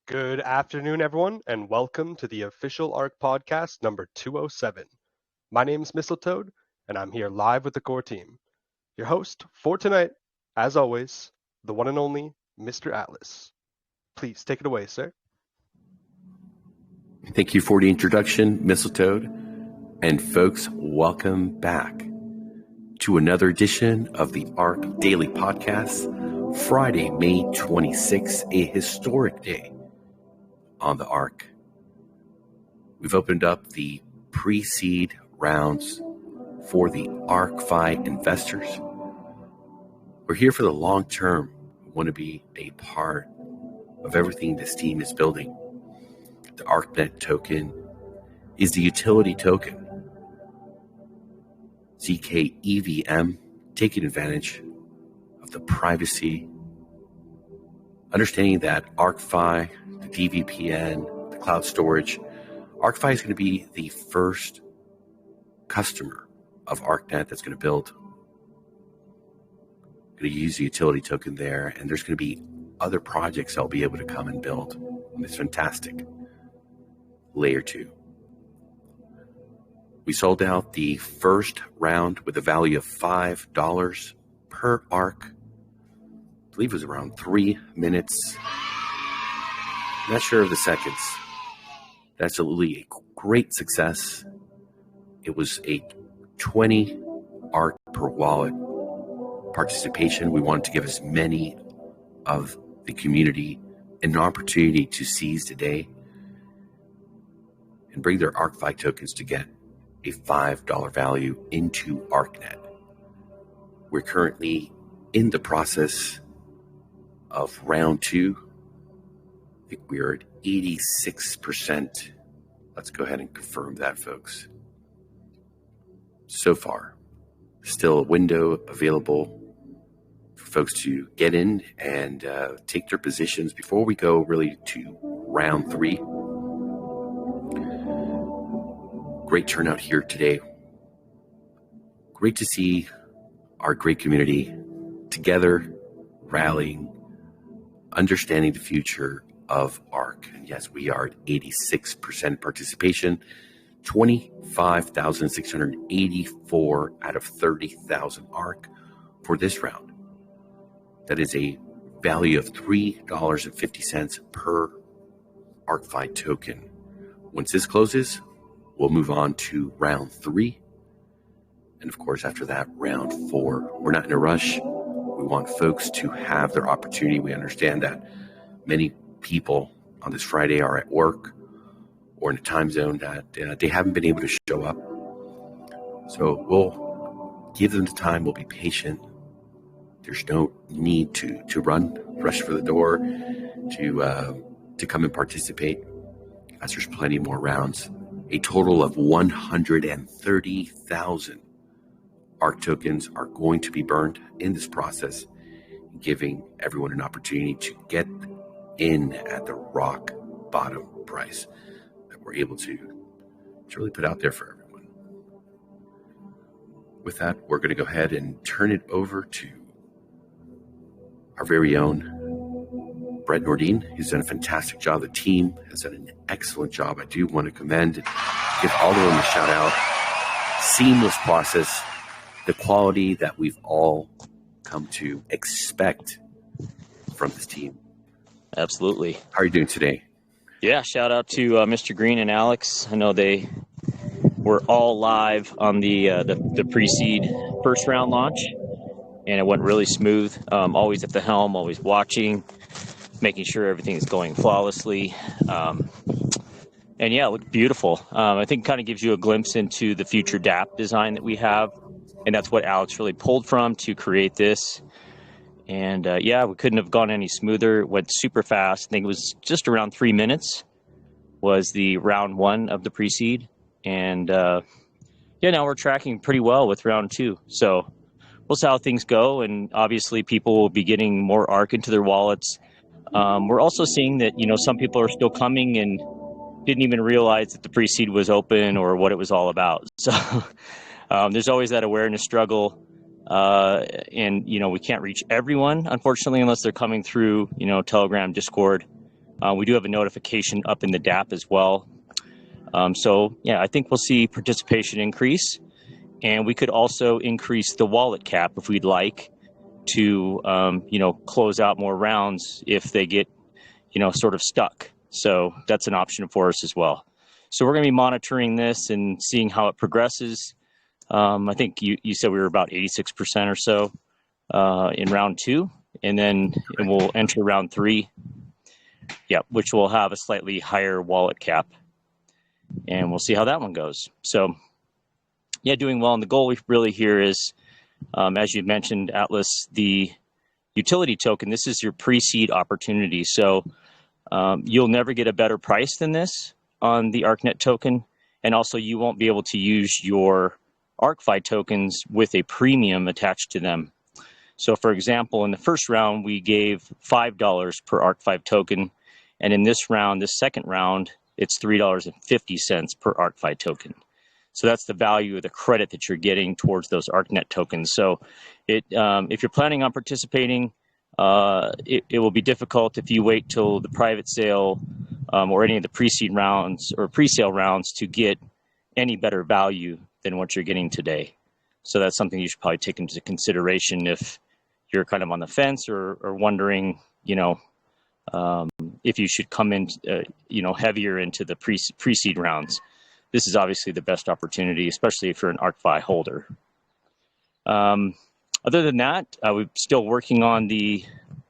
Good afternoon, everyone, and welcome to the official ARK Podcast number 207. My name is Mistletoad, and I'm here live with the core team. Your host for tonight, as always, the one and only Mr. Atlas. Please take it away, sir. Thank you for the introduction, Mistletoad. And folks, welcome back to another edition of the ARK Daily Podcast, Friday, May 26th, a historic day on the ARK. We've opened up the pre-seed rounds for the ArkFi investors. We're here for the long term. We want to be a part of everything this team is building. The ArkNet token is the utility token. ZK-EVM, taking advantage of the privacy, understanding that ArkFi, the DVPN, the cloud storage, ArkFi is going to be the first customer of ArkNet that's going to build. Going to use the utility token there, and there's going to be other projects that'll be able to come and build on this fantastic layer 2. We sold out the first round with a value of $5 per ARK. I believe it was around 3 minutes. Not sure of the seconds. That's absolutely a great success. It was a 20 ARK per wallet participation. We wanted to give as many of the community an opportunity to seize the day and bring their ArkFi tokens to get a $5 value into ArkNet. We're currently in the process of round 2. I think we're at 86%. Let's go ahead and confirm that, folks. So far, still a window available for folks to get in and take their positions before we go really to round 3. Great turnout here today. Great to see our great community together, rallying, understanding the future of ARK. And yes, we are at 86% participation, 25,684 out of 30,000 ARK for this round. That is a value of $3.50 per ArkFi token. Once this closes, we'll move on to round 3. And of course, after that, round 4. We're not in a rush. We want folks to have their opportunity. We understand that many people on this Friday are at work or in a time zone that they haven't been able to show up. So we'll give them the time. We'll be patient. There's no need to rush for the door to come and participate, as there's plenty more rounds. A total of 130,000 ARK tokens are going to be burned in this process, giving everyone an opportunity to get in at the rock bottom price that we're able to really put out there for everyone. With that, we're going to go ahead and turn it over to our very own Brett Nordine. He's done a fantastic job. The team has done an excellent job. I do want to commend and give all of them a shout out. Seamless process, the quality that we've all come to expect from this team. Absolutely. How are you doing today? Yeah, shout out to Mr. Green and Alex. I know they were all live on the pre-seed first round launch, and it went really smooth. Always at the helm, always watching, making sure everything is going flawlessly. And yeah, it looked beautiful. I think it kind of gives you a glimpse into the future DApp design that we have. And that's what Alex really pulled from to create this. And yeah, we couldn't have gone any smoother. It went super fast. I think it was just around 3 minutes was the round 1 of the pre-seed. And yeah, now we're tracking pretty well with round 2. So we'll see how things go. And obviously people will be getting more ARK into their wallets. We're also seeing that, some people are still coming and didn't even realize that the pre-seed was open or what it was all about. So there's always that awareness struggle. And, we can't reach everyone, unfortunately, unless they're coming through, Telegram, Discord. We do have a notification up in the DApp as well. So yeah, I think we'll see participation increase, and we could also increase the wallet cap if we'd like to, close out more rounds if they get, sort of stuck. So that's an option for us as well. So we're going to be monitoring this and seeing how it progresses. I think you said we were about 86% or so in round 2, and then we'll enter round 3. Yeah, which will have a slightly higher wallet cap, and we'll see how that one goes. So, yeah, doing well. And the goal we really here is, as you mentioned, Atlas, the utility token. This is your pre-seed opportunity. So you'll never get a better price than this on the ArkNet token, and also you won't be able to use your ArkFi tokens with a premium attached to them. So, for example, in the first round, we gave $5 per ArkFi token. And in this round, this second round, it's $3.50 per ArkFi token. So that's the value of the credit that you're getting towards those ArkNet tokens. So if you're planning on participating, it will be difficult if you wait till the private sale or any of the pre-seed rounds or pre-sale rounds to get any better value than what you're getting today. So that's something you should probably take into consideration if you're kind of on the fence or wondering, if you should come in, heavier into the pre-seed rounds. This is obviously the best opportunity, especially if you're an ArkFi holder. Other than that, we're still working on the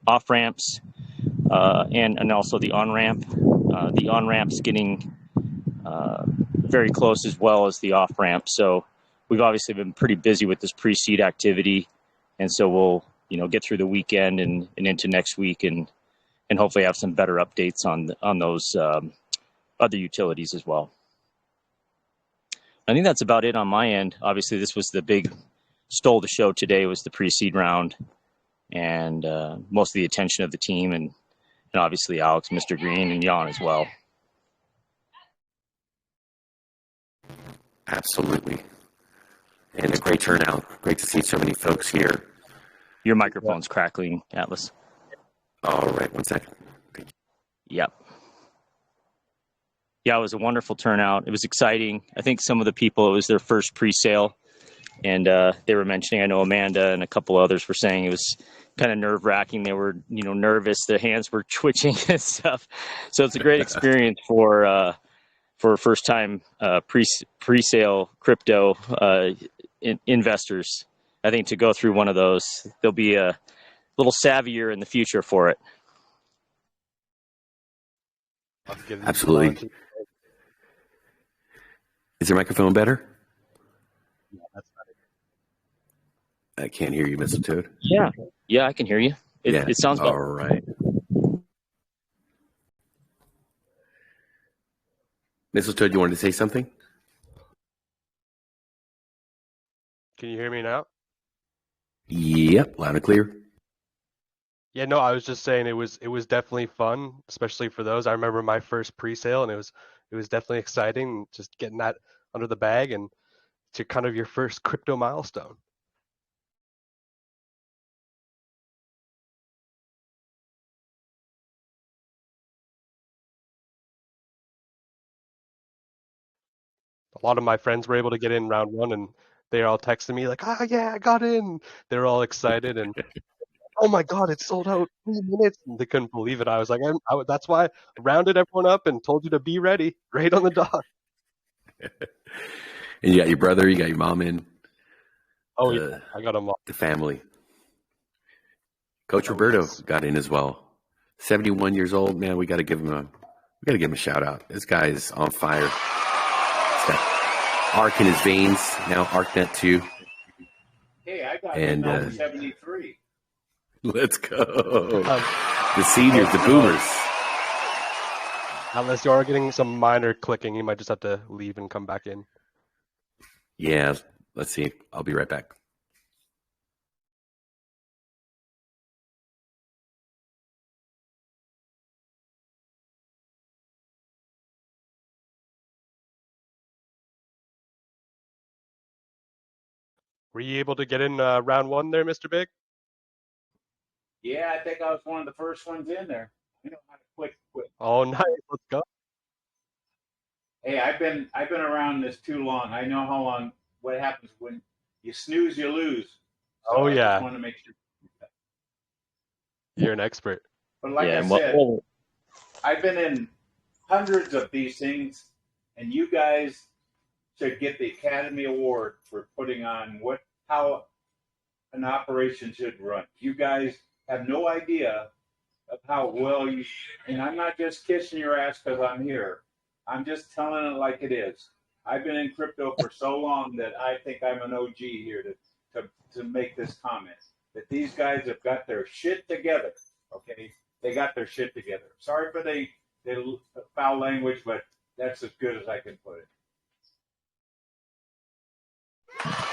off-ramps and also the on-ramp. The on-ramp's getting very close as well as the off-ramp. So we've obviously been pretty busy with this pre-seed activity. And so we'll, get through the weekend and into next week and hopefully have some better updates on those other utilities as well. I think that's about it on my end. Obviously, this was the big stole the show today, was the pre-seed round, and most of the attention of the team, and obviously Alex, Mr. Green, and Jan as well. Absolutely. And a great turnout. Great to see so many folks here. Your microphone's crackling, Atlas. All right, 1 second. Yep. Yeah, it was a wonderful turnout. It was exciting. I think some of the people, it was their first pre-sale, and they were mentioning, I know Amanda and a couple others were saying it was kind of nerve-wracking. They were, nervous. Their hands were twitching and stuff. So it's a great experience for first-time pre-sale crypto investors. I think to go through one of those, they'll be a little savvier in the future for it. Absolutely. Is your microphone better? Yeah, that's better. I can't hear you, Mr. Toad. Yeah, I can hear you. It sounds better. All right. Mr. Toad, you wanted to say something? Can you hear me now? Yep, loud and clear. Yeah, no, I was just saying it was definitely fun, especially for those. I remember my first pre-sale, and it was definitely exciting, just getting that under the bag and to kind of your first crypto milestone. A lot of my friends were able to get in round 1, and they're all texting me like, "Ah, yeah, I got in." They're all excited and, "Oh my God, it sold out 3 minutes." And they couldn't believe it. I was like, that's why I rounded everyone up and told you to be ready, right on the dot. And you got your brother, you got your mom in. Oh, yeah, I got them all. The family. Coach Roberto got in as well. 71 years old, man. We got to give him a shout out. This guy is on fire. He's got Ark in his veins. Now ArkNet 2. Hey, I got 73. Let's go. The seniors, the boomers. Unless you are getting some minor clicking, you might just have to leave and come back in. Yeah, let's see. I'll be right back. Were you able to get in round 1 there, Mr. Big? Yeah, I think I was one of the first ones in there. You know how to click quick. Oh, nice. Let's go. Hey, I've been around this too long. I know how long. What happens when you snooze, you lose. So Oh, I just yeah. want to make sure. You're an expert. But like Yeah, I and said, I've been in hundreds of these things, and you guys should get the Academy Award for putting on how an operation should run. You guys have no idea of how well you. And I'm not just kissing your ass because I'm here. I'm just telling it like it is. I've been in crypto for so long that I think I'm an OG here to make this comment. That these guys have got their shit together. Okay, they got their shit together. Sorry for the foul language, but that's as good as I can put it.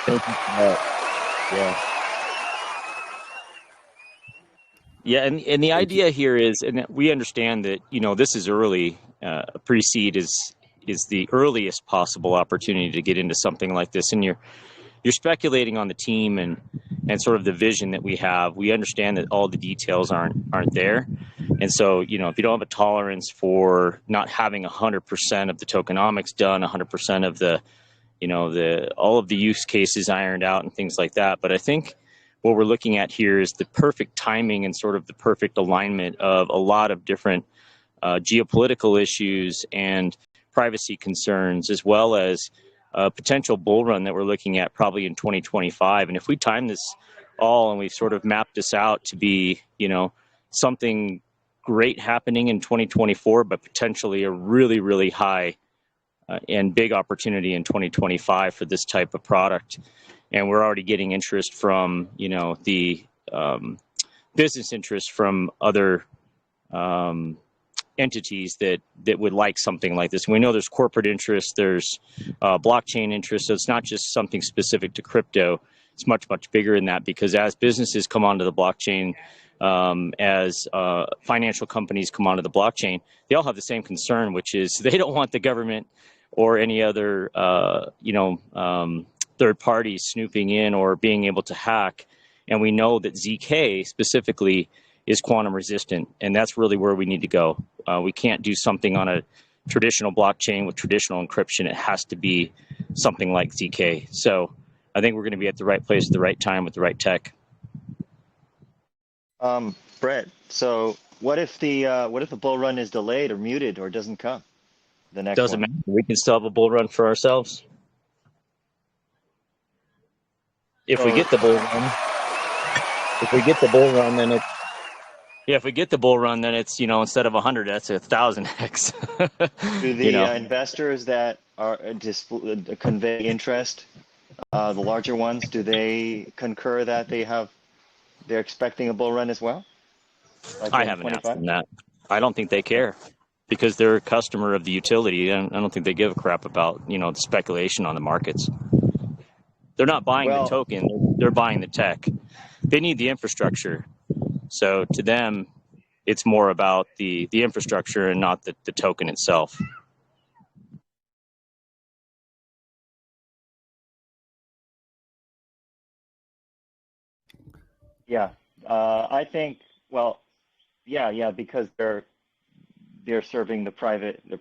thank you for that. Yeah. Yeah, and the idea here is, and we understand that this is early. Pre-seed is the earliest possible opportunity to get into something like this, and you're speculating on the team and sort of the vision that we have. We understand that all the details aren't there, and so if you don't have a tolerance for not having 100% of the tokenomics done, 100% of the all of the use cases ironed out and things like that. But I think what we're looking at here is the perfect timing and sort of the perfect alignment of a lot of different geopolitical issues and privacy concerns, as well as a potential bull run that we're looking at probably in 2025. And if we time this all and we've sort of mapped this out to be, something great happening in 2024, but potentially a really, really high and big opportunity in 2025 for this type of product. And we're already getting interest from, the business interest from other entities that would like something like this. And we know there's corporate interest, there's blockchain interest. So it's not just something specific to crypto. It's much, much bigger than that, because as businesses come onto the blockchain, as financial companies come onto the blockchain, they all have the same concern, which is they don't want the government or any other, third parties snooping in or being able to hack. And we know that ZK specifically is quantum resistant, and that's really where we need to go. We can't do something on a traditional blockchain with traditional encryption. It has to be something like ZK. So I think we're going to be at the right place at the right time with the right tech. Brett, so what if the bull run is delayed or muted or doesn't come? The next Doesn't one. matter. We can still have a bull run for ourselves. If we get the bull run, then it's if we get the bull run, then it's instead of 100, that's 1,000x. Do the investors that are convey interest, the larger ones, do they concur that they're expecting a bull run as well? Like I haven't asked them that. I don't think they care, because they're a customer of the utility, and I don't think they give a crap about the speculation on the markets. They're not buying the token; they're buying the tech. They need the infrastructure. So to them, it's more about the infrastructure and not the token itself. Yeah, I think. Well, yeah, because they're serving the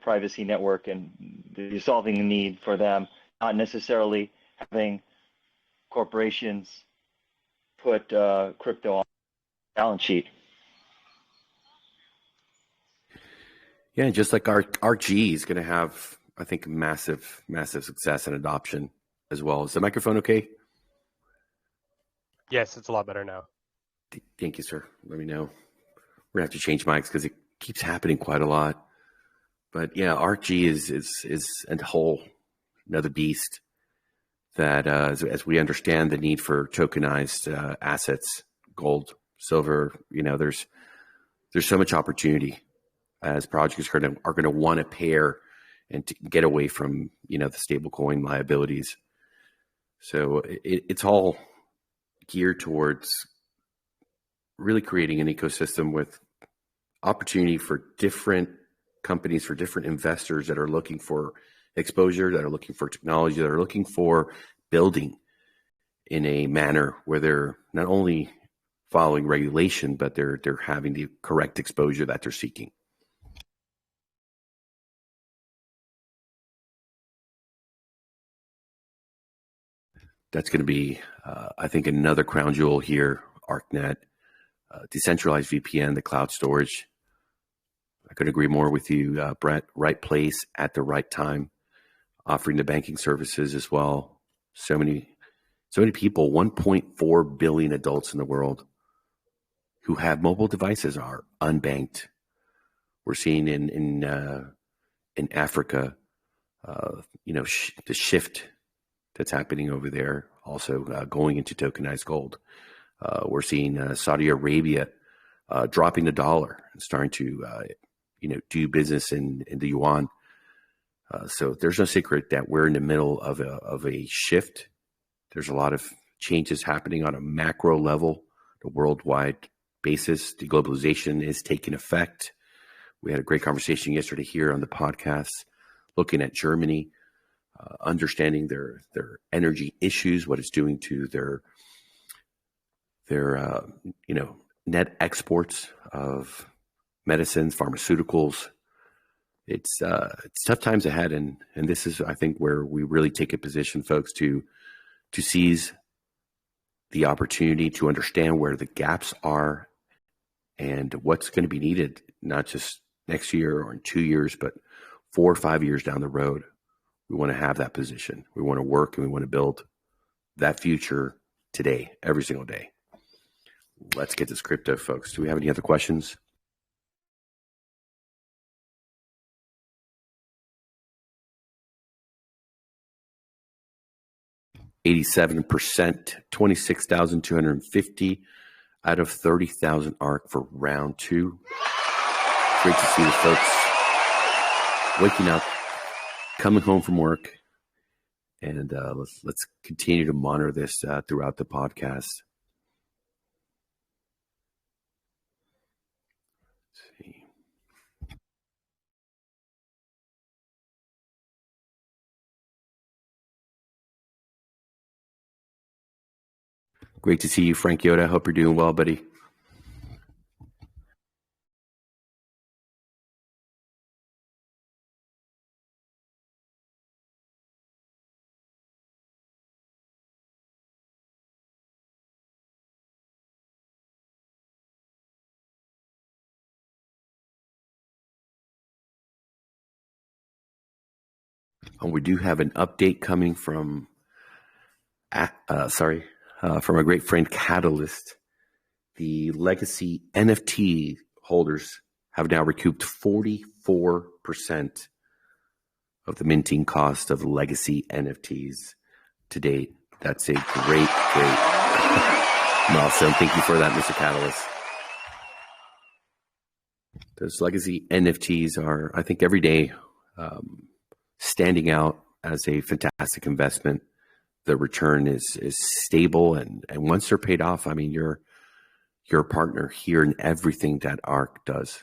privacy network, and they're solving a need for them, not necessarily having corporations put crypto on the balance sheet. Yeah, just like ARKG is going to have, I think, massive success and adoption as well. Is the microphone okay? Yes, it's a lot better now. Thank you, sir. Let me know. We're going to have to change mics because it keeps happening quite a lot. But yeah, ARKG is a whole another beast that, as we understand the need for tokenized assets, gold, silver, there's so much opportunity as projects are going to want to pair and to get away from the stablecoin liabilities. So it's all geared towards really creating an ecosystem with opportunity for different companies, for different investors that are looking for exposure, that are looking for technology, that are looking for building in a manner where they're not only following regulation, but they're having the correct exposure that they're seeking. that's going to be, I think, another crown jewel here. ArkNet, decentralized VPN, the cloud storage. I couldn't agree more with you, Brett. Right place at the right time, offering the banking services as well. So many people, 1.4 billion adults in the world who have mobile devices are unbanked. We're seeing in Africa, the shift that's happening over there, also going into tokenized gold. We're seeing Saudi Arabia dropping the dollar and starting to do business in the yuan. So there's no secret that we're in the middle of a shift. There's a lot of changes happening on a macro level, the worldwide basis. Deglobalization is taking effect. We had a great conversation yesterday here on the podcast, looking at Germany, understanding their energy issues, what it's doing to their net exports of medicines, pharmaceuticals. It's tough times ahead, and this is, I think, where we really take a position, folks, to seize the opportunity to understand where the gaps are and what's going to be needed, not just next year or in 2 years, but 4 or 5 years down the road. We want to have that position. We want to work and we want to build that future today, every single day. Let's get this crypto, folks. Do we have any other questions? %, 26,250 out of 30,000 ARK for round 2. Great to see the folks waking up, coming home from work, and let's continue to monitor this throughout the podcast. Let's see. Great to see you, Frank Yoda. Hope you're doing well, buddy. We do have an update coming from from our great friend Catalyst. The legacy NFT holders have now recouped 44% of the minting cost of legacy NFTs to date. That's a great milestone. Thank you for that, Mr. Catalyst. Those legacy NFTs are, I think, every day standing out as a fantastic investment. The return is stable, and once they're paid off, I mean, you're a partner here in everything that ARK does.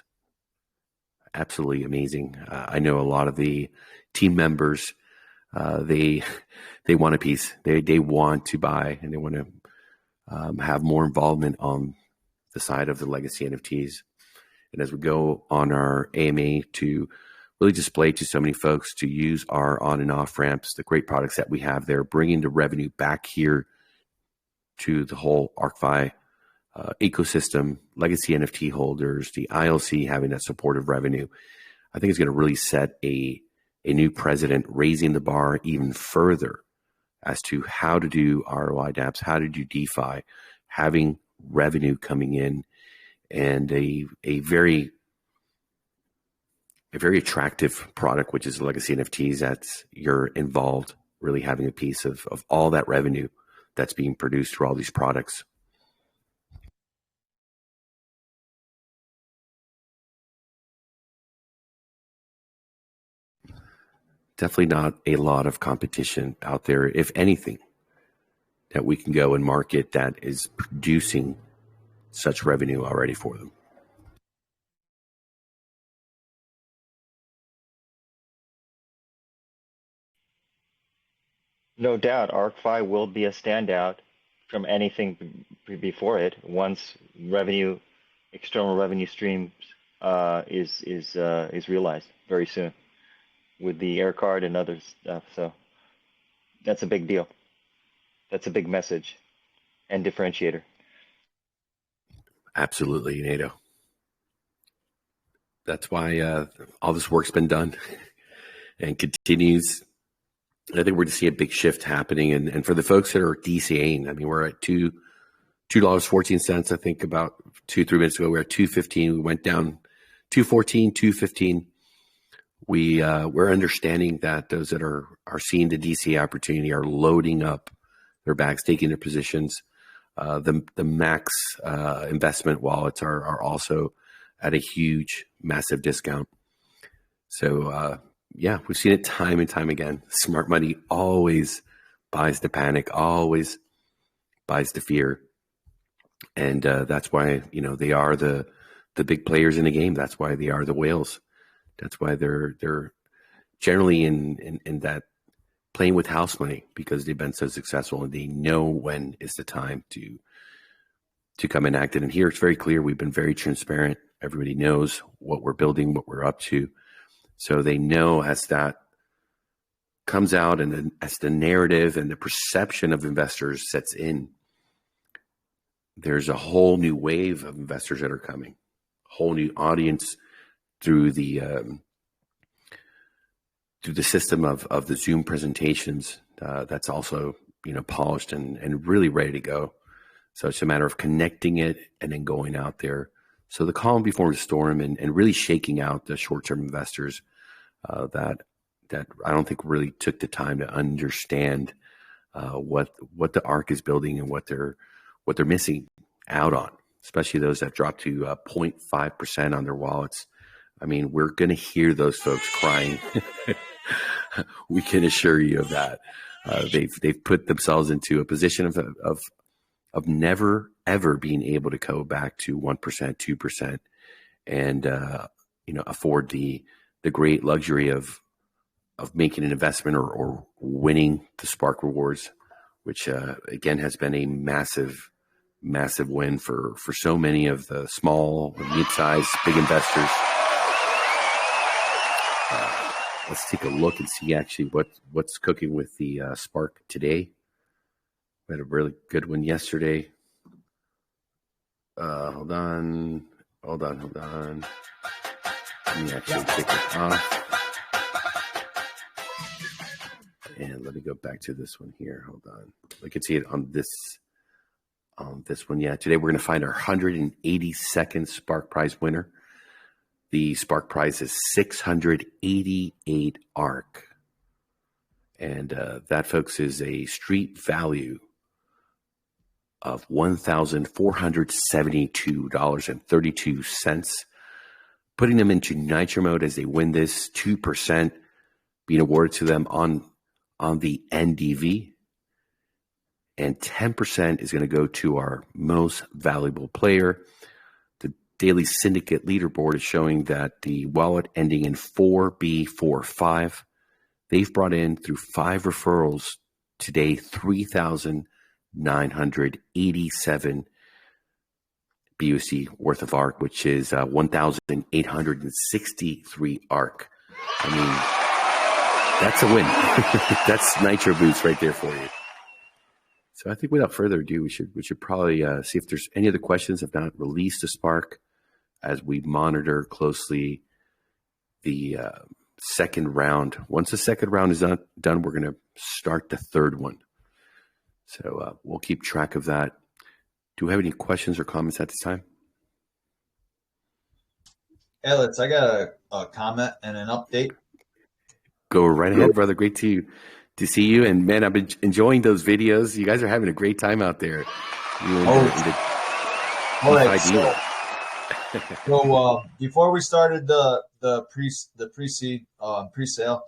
Absolutely amazing. I know a lot of the team members, they want a piece. They want to buy, and they want to have more involvement on the side of the legacy NFTs. And as we go on our AMA to really display to so many folks to use our on and off ramps, the great products that we have there, bringing the revenue back here to the whole ArkFi ecosystem, legacy NFT holders, the ILC having that supportive revenue, I think it's going to really set a new precedent, raising the bar even further as to how to do ROI dApps, how to do DeFi, having revenue coming in, and a very attractive product, which is legacy NFTs, that's you're involved, really having a piece of all that revenue that's being produced through all these products. Definitely not a lot of competition out there, if anything, that we can go and market that is producing such revenue already for them. No doubt, ArkFi will be a standout from anything before it once external revenue streams is realized very soon with the air card and other stuff. So that's a big deal. That's a big message and differentiator. Absolutely, NATO. That's why all this work's been done and continues. I think we're going to see a big shift happening. And for the folks that are DCAing, I mean, we're at $2.14. I think about 2-3 minutes ago, we were at $2.15. We went down $2.14, $2.15. We're understanding that those that are seeing the DCA opportunity are loading up their bags, taking their positions. The max investment wallets are also at a huge, massive discount. So, yeah, we've seen it time and time again. Smart money always buys the panic, always buys the fear. And that's why, they are the big players in the game. That's why they are the whales. That's why they're generally in that playing with house money, because they've been so successful and they know when is the time to come and act it. And here it's very clear. We've been very transparent. Everybody knows what we're building, what we're up to. So they know as that comes out and then as the narrative and the perception of investors sets in, there's a whole new wave of investors that are coming, whole new audience through the system of the Zoom presentations. That's also, polished and really ready to go. So it's a matter of connecting it and then going out there. So the calm before the storm and really shaking out the short-term investors that I don't think really took the time to understand what the ARK is building and what they're missing out on, especially those that dropped to 0.5% on their wallets. I mean, we're going to hear those folks crying. We can assure you of that. They've put themselves into a position of never ever being able to go back to 1%, 2%, and afford the great luxury of making an investment or winning the Spark rewards, which again has been a massive win for so many of the small, mid-sized, big investors. Let's take a look and see actually what's cooking with the Spark today. We had a really good one yesterday. Hold on. Let me actually take it off. And let me go back to this one here. Hold on. I can see it on this one. Yeah, today we're going to find our 182nd Spark Prize winner. The Spark Prize is 688 ARK. And that, folks, is a street value of $1,472.32, putting them into nitro mode as they win this. 2% being awarded to them on the NDV, and 10% is going to go to our most valuable player. The daily syndicate leaderboard is showing that the wallet ending in 4B45, they've brought in through 5 referrals today 3,987 BUC worth of ARK, which is 1,863 ARK. I mean, that's a win. That's nitro boost right there for you. So I think without further ado, we should probably see if there's any other questions. If not, release the Spark as we monitor closely the second round. Once the second round is done, we're going to start the third one. So we'll keep track of that. Do we have any questions or comments at this time? Alex, I got a comment and an update. Go right ahead, brother. Great to see you. And man, I've been enjoying those videos. You guys are having a great time out there. All right. So before we started the pre-seed pre-sale,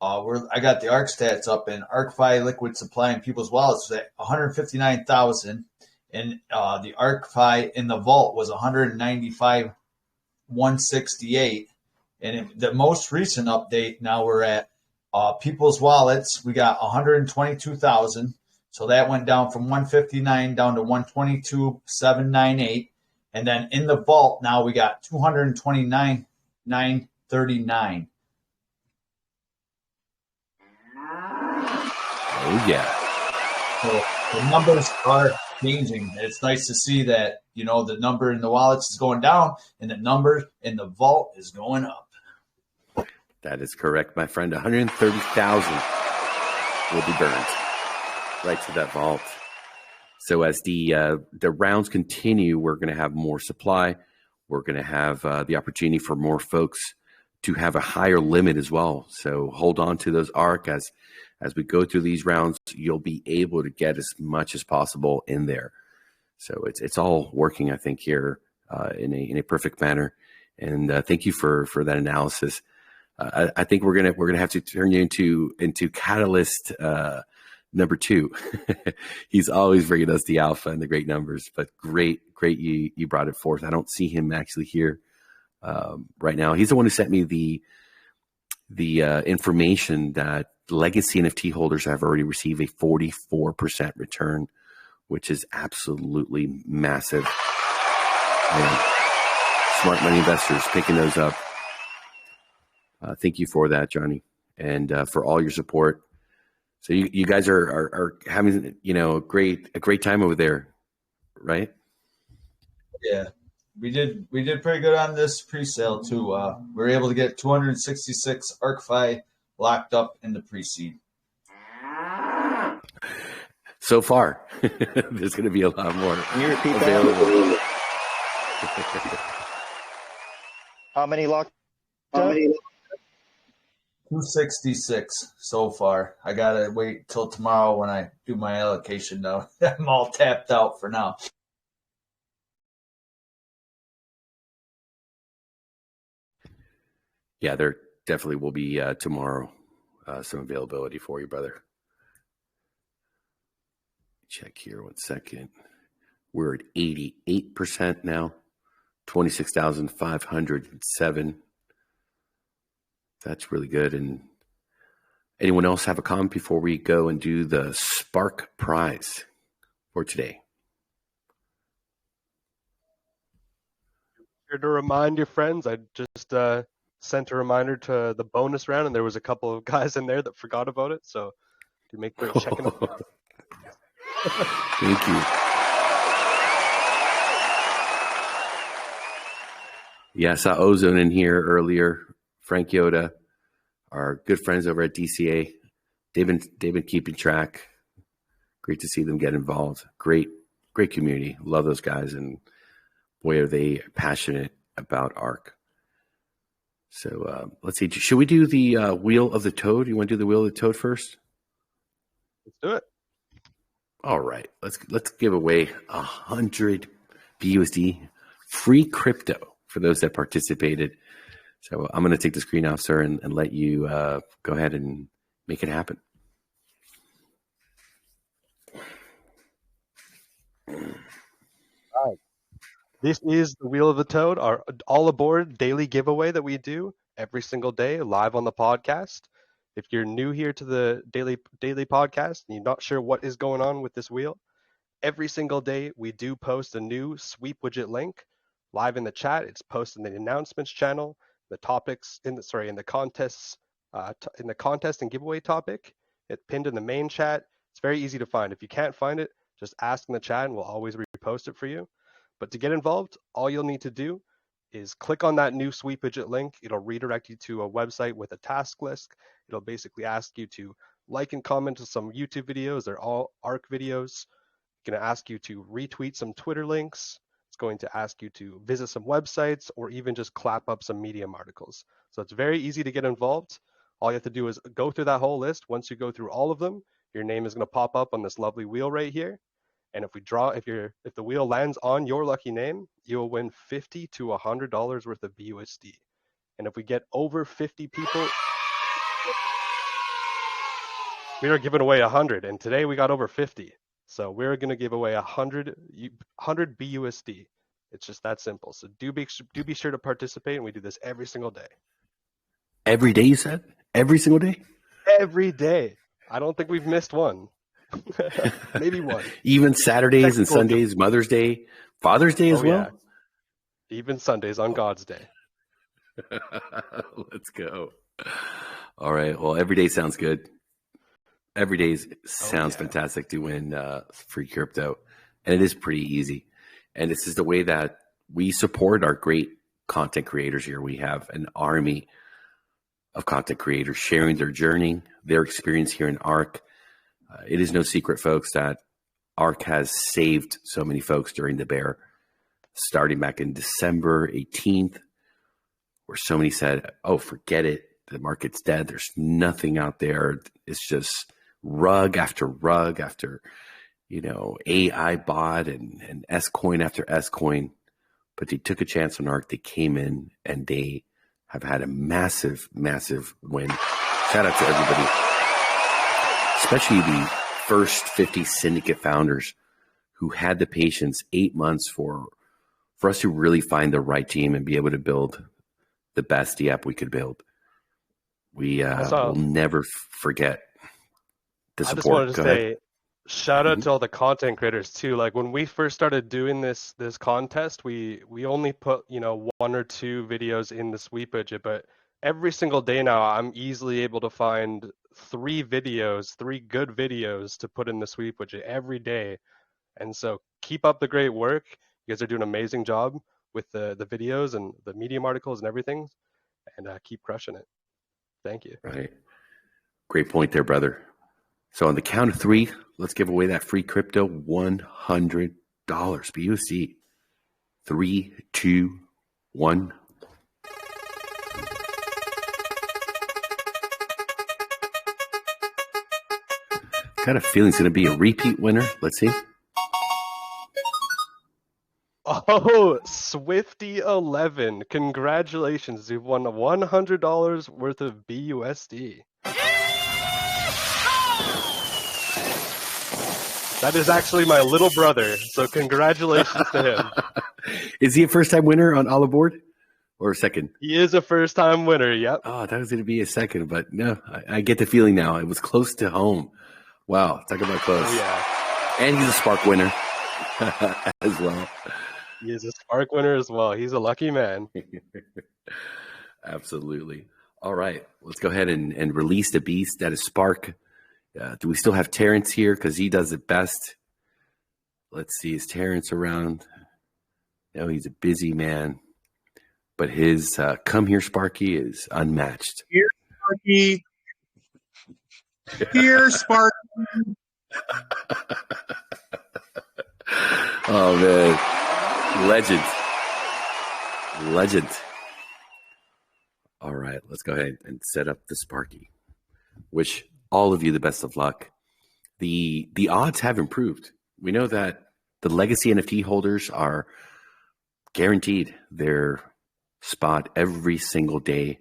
I got the ARK stats up, and ArkFi liquid supply in people's wallets was at 159,000, and the ArkFi in the vault was 195,168. And in the most recent update, now we're at people's wallets. We got 122,000, so that went down from 159 down to 122,798. And then in the vault now we got 229,939. Oh yeah. So the numbers are changing. It's nice to see that, the number in the wallets is going down and the number in the vault is going up. That is correct, my friend. 130,000 will be burned right to that vault. So as the rounds continue, we're going to have more supply. We're going to have the opportunity for more folks to have a higher limit as well. So hold on to those ARK as we go through these rounds. You'll be able to get as much as possible in there. So it's all working, I think, here in a perfect manner. And thank you for that analysis. I think we're gonna have to turn you into Catalyst number 2. He's always bringing us the alpha and the great numbers, but great you brought it forth. I don't see him actually here right now. He's the one who sent me the information that legacy NFT holders have already received a 44% return, which is absolutely massive. And smart money investors picking those up. Thank you for that, Johnny, and for all your support. So you guys are having a great time over there, right? Yeah, we did pretty good on this pre-sale too. We were able to get 266 ArkFi locked up in the pre-seed. So far, there's going to be a lot more. Can you repeat available. that? How many locked up? 266 so far. I gotta wait till tomorrow when I do my allocation though. I'm all tapped out for now. Yeah, there definitely will be tomorrow some availability for you, brother. Check here 1 second. We're at 88% now. 26,507. That's really good. And anyone else have a comment before we go and do the Spark prize for today? Here to remind your friends, I just sent a reminder to the bonus round, and there was a couple of guys in there that forgot about it. So do make sure to check it out. Thank you. Yeah, I saw Ozone in here earlier. Frank Yoda, our good friends over at DCA. They've been keeping track. Great to see them get involved. Great community. Love those guys, and boy, are they passionate about ARK. So let's see. Should we do the Wheel of the Toad? You want to do the Wheel of the Toad first? Let's do it. All right. Let's give away 100 BUSD free crypto for those that participated. So I'm going to take the screen off, sir, and let you go ahead and make it happen. All right. This is the Wheel of the Toad, our all aboard daily giveaway that we do every single day live on the podcast. If you're new here to the daily podcast and you're not sure what is going on with this wheel, every single day we do post a new sweep widget link live in the chat. It's posted in the announcements channel. The topics in the contest and giveaway topic. It's pinned in the main chat. It's very easy to find. If you can't find it, just ask in the chat and we'll always repost it for you. But to get involved, all you'll need to do is click on that new sweep widget link. It'll redirect you to a website with a task list. It'll basically ask you to like and comment to some YouTube videos. They're all ARK videos. It's going to ask you to retweet some Twitter links. It's going to ask you to visit some websites or even just clap up some Medium articles. So it's very easy to get involved. All you have to do is go through that whole list. Once you go through all of them, your name is going to pop up on this lovely wheel right here. And if the wheel lands on your lucky name, you will win $50 to $100 worth of BUSD. And if we get over 50 people, we are giving away 100. And today we got over 50. So we're going to give away 100 BUSD. It's just that simple. So do be sure to participate, and we do this every single day. Every day, you said? Every single day? Every day. I don't think we've missed one. Maybe one. Even Saturdays and Sundays, Mother's Day, Father's Day as well? Yeah. Even Sundays on God's Day. Let's go. All right. Well, every day sounds good. Every day sounds fantastic to win free crypto, and it is pretty easy. And this is the way that we support our great content creators here. We have an army of content creators sharing their journey, their experience here in ARK. It is no secret, folks, that ARK has saved so many folks during the bear, starting back in December 18th, where so many said, oh, forget it. The market's dead. There's nothing out there. It's just rug after, AI bot and S coin after S coin. But they took a chance on ARK. They came in and they have had a massive, massive win. Shout out to everybody, especially the first 50 syndicate founders who had the patience 8 months for us to really find the right team and be able to build the best app we could build. We will never forget the support. I just wanted to say, shout out to all the content creators too. Like when we first started doing this contest, we only put 1 or 2 videos in the sweep widget, but every single day now I'm easily able to find 3 good videos to put in the sweep widget every day. And so keep up the great work. You guys are doing an amazing job with the videos and the Medium articles and everything, and keep crushing it. Thank you. Right. Great point there, brother. So on the count of 3, let's give away that free crypto, $100 BUSD. 3, 2, 1. Kind of feeling it's going to be a repeat winner. Let's see. Oh, Swifty11. Congratulations. You've won $100 worth of BUSD. That is actually my little brother, so congratulations to him. Is he a first-time winner on All Aboard or second? He is a first-time winner, yep. Oh, I thought it was going to be a second, but no, I get the feeling now. It was close to home. Wow, talk about close. Oh, yeah. And he's a Spark winner as well. He is a Spark winner as well. He's a lucky man. Absolutely. All right, let's go ahead and release the beast that is Spark. Do we still have Terrence here? Because he does it best. Let's see, is Terrence around? No, he's a busy man. But his Come Here, Sparky is unmatched. Here, Sparky. Here, Sparky. Oh, man. Legend. All right, let's go ahead and set up the Sparky. Wish all of you the best of luck. The odds have improved. We know that the legacy NFT holders are guaranteed their spot every single day.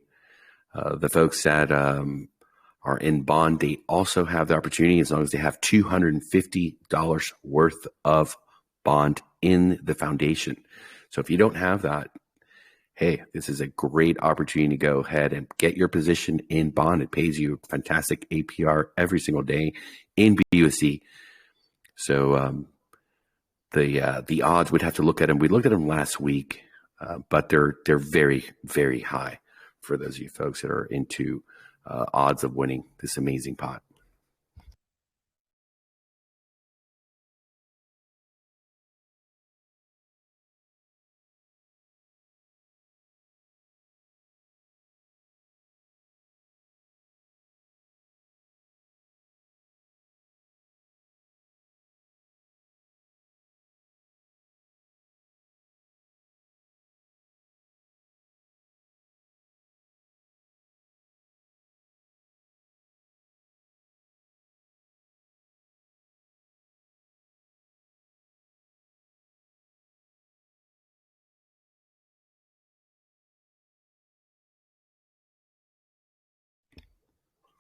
The folks that are in bond, they also have the opportunity, as long as they have $250 worth of bond in the foundation. So if you don't have that, hey, this is a great opportunity to go ahead and get your position in bond. It pays you a fantastic APR every single day in BUSD. So the odds, we'd have to look at them. We looked at them last week, but they're very, very high for those of you folks that are into odds of winning this amazing pot.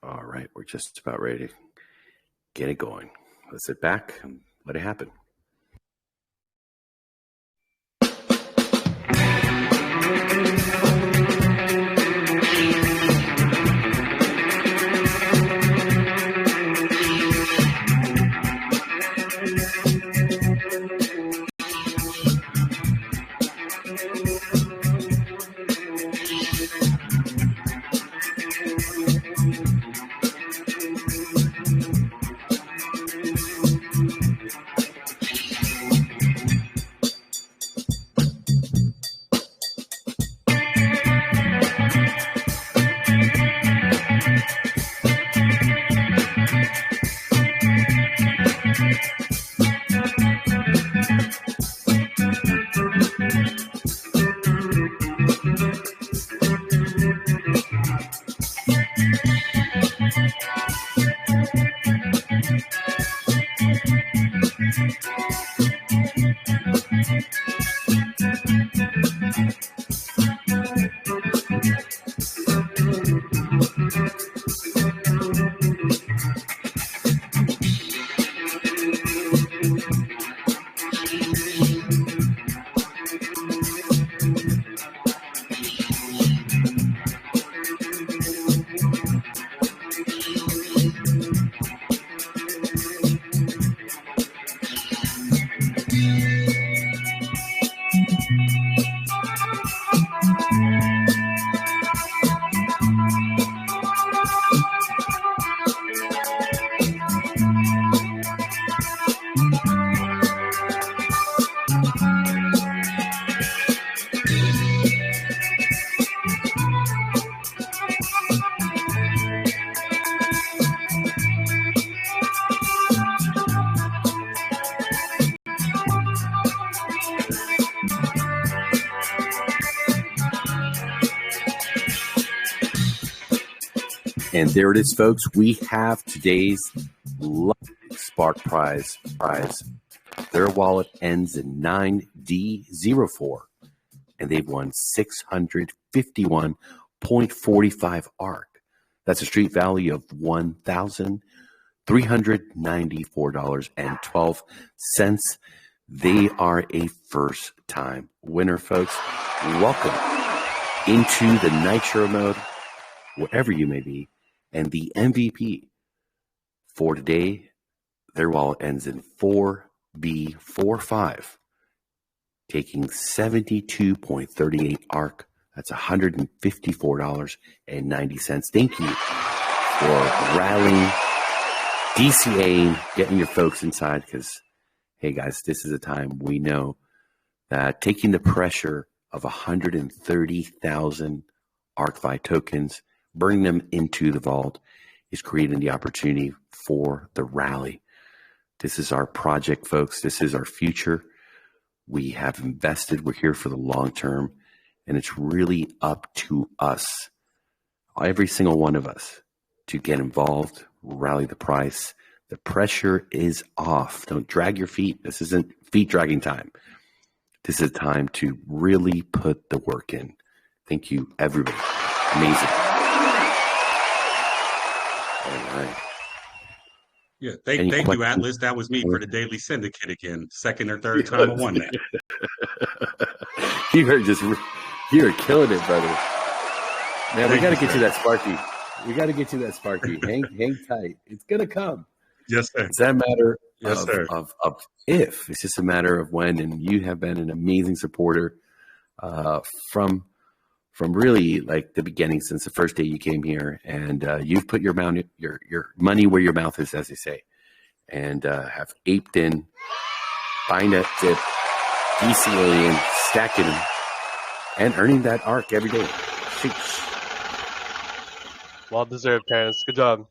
All right, we're just about ready to get it going. Let's sit back and let it happen. And there it is, folks. We have today's lucky Spark prize. Their wallet ends in 9D04, and they've won 651.45 ARK. That's a street value of $1,394.12. They are a first-time winner, folks. Welcome into the Nitro mode, wherever you may be. And the MVP for today, their wallet ends in 4B45, taking 72.38 ARK. That's $154.90. Thank you for rallying, DCAing, getting your folks inside, because, hey, guys, this is a time we know that taking the pressure of 130,000 ArkFi tokens, burning them into the vault, is creating the opportunity for the rally. This is our project, folks. This is our future. We have invested. We're here for the long term. And it's really up to us, every single one of us, to get involved, rally the price. The pressure is off. Don't drag your feet. This isn't feet dragging time. This is time to really put the work in. Thank you, everybody. Amazing. All right. Yeah, thank you, Atlas. That was me for the Daily Syndicate again. Second or third time I won that. You're killing it, brother. Man, we got to get you that Sparky. Hang tight. It's gonna come. Yes, sir. It's not a matter Yes, sir. of if. It's just a matter of when. And you have been an amazing supporter from really like the beginning, since the first day you came here, and you've put your money where your mouth is, as they say, and have aped in, buying that dip, DCAing, stacking them, and earning that ARK every day. Sheesh. Well deserved, Terrence. Good job.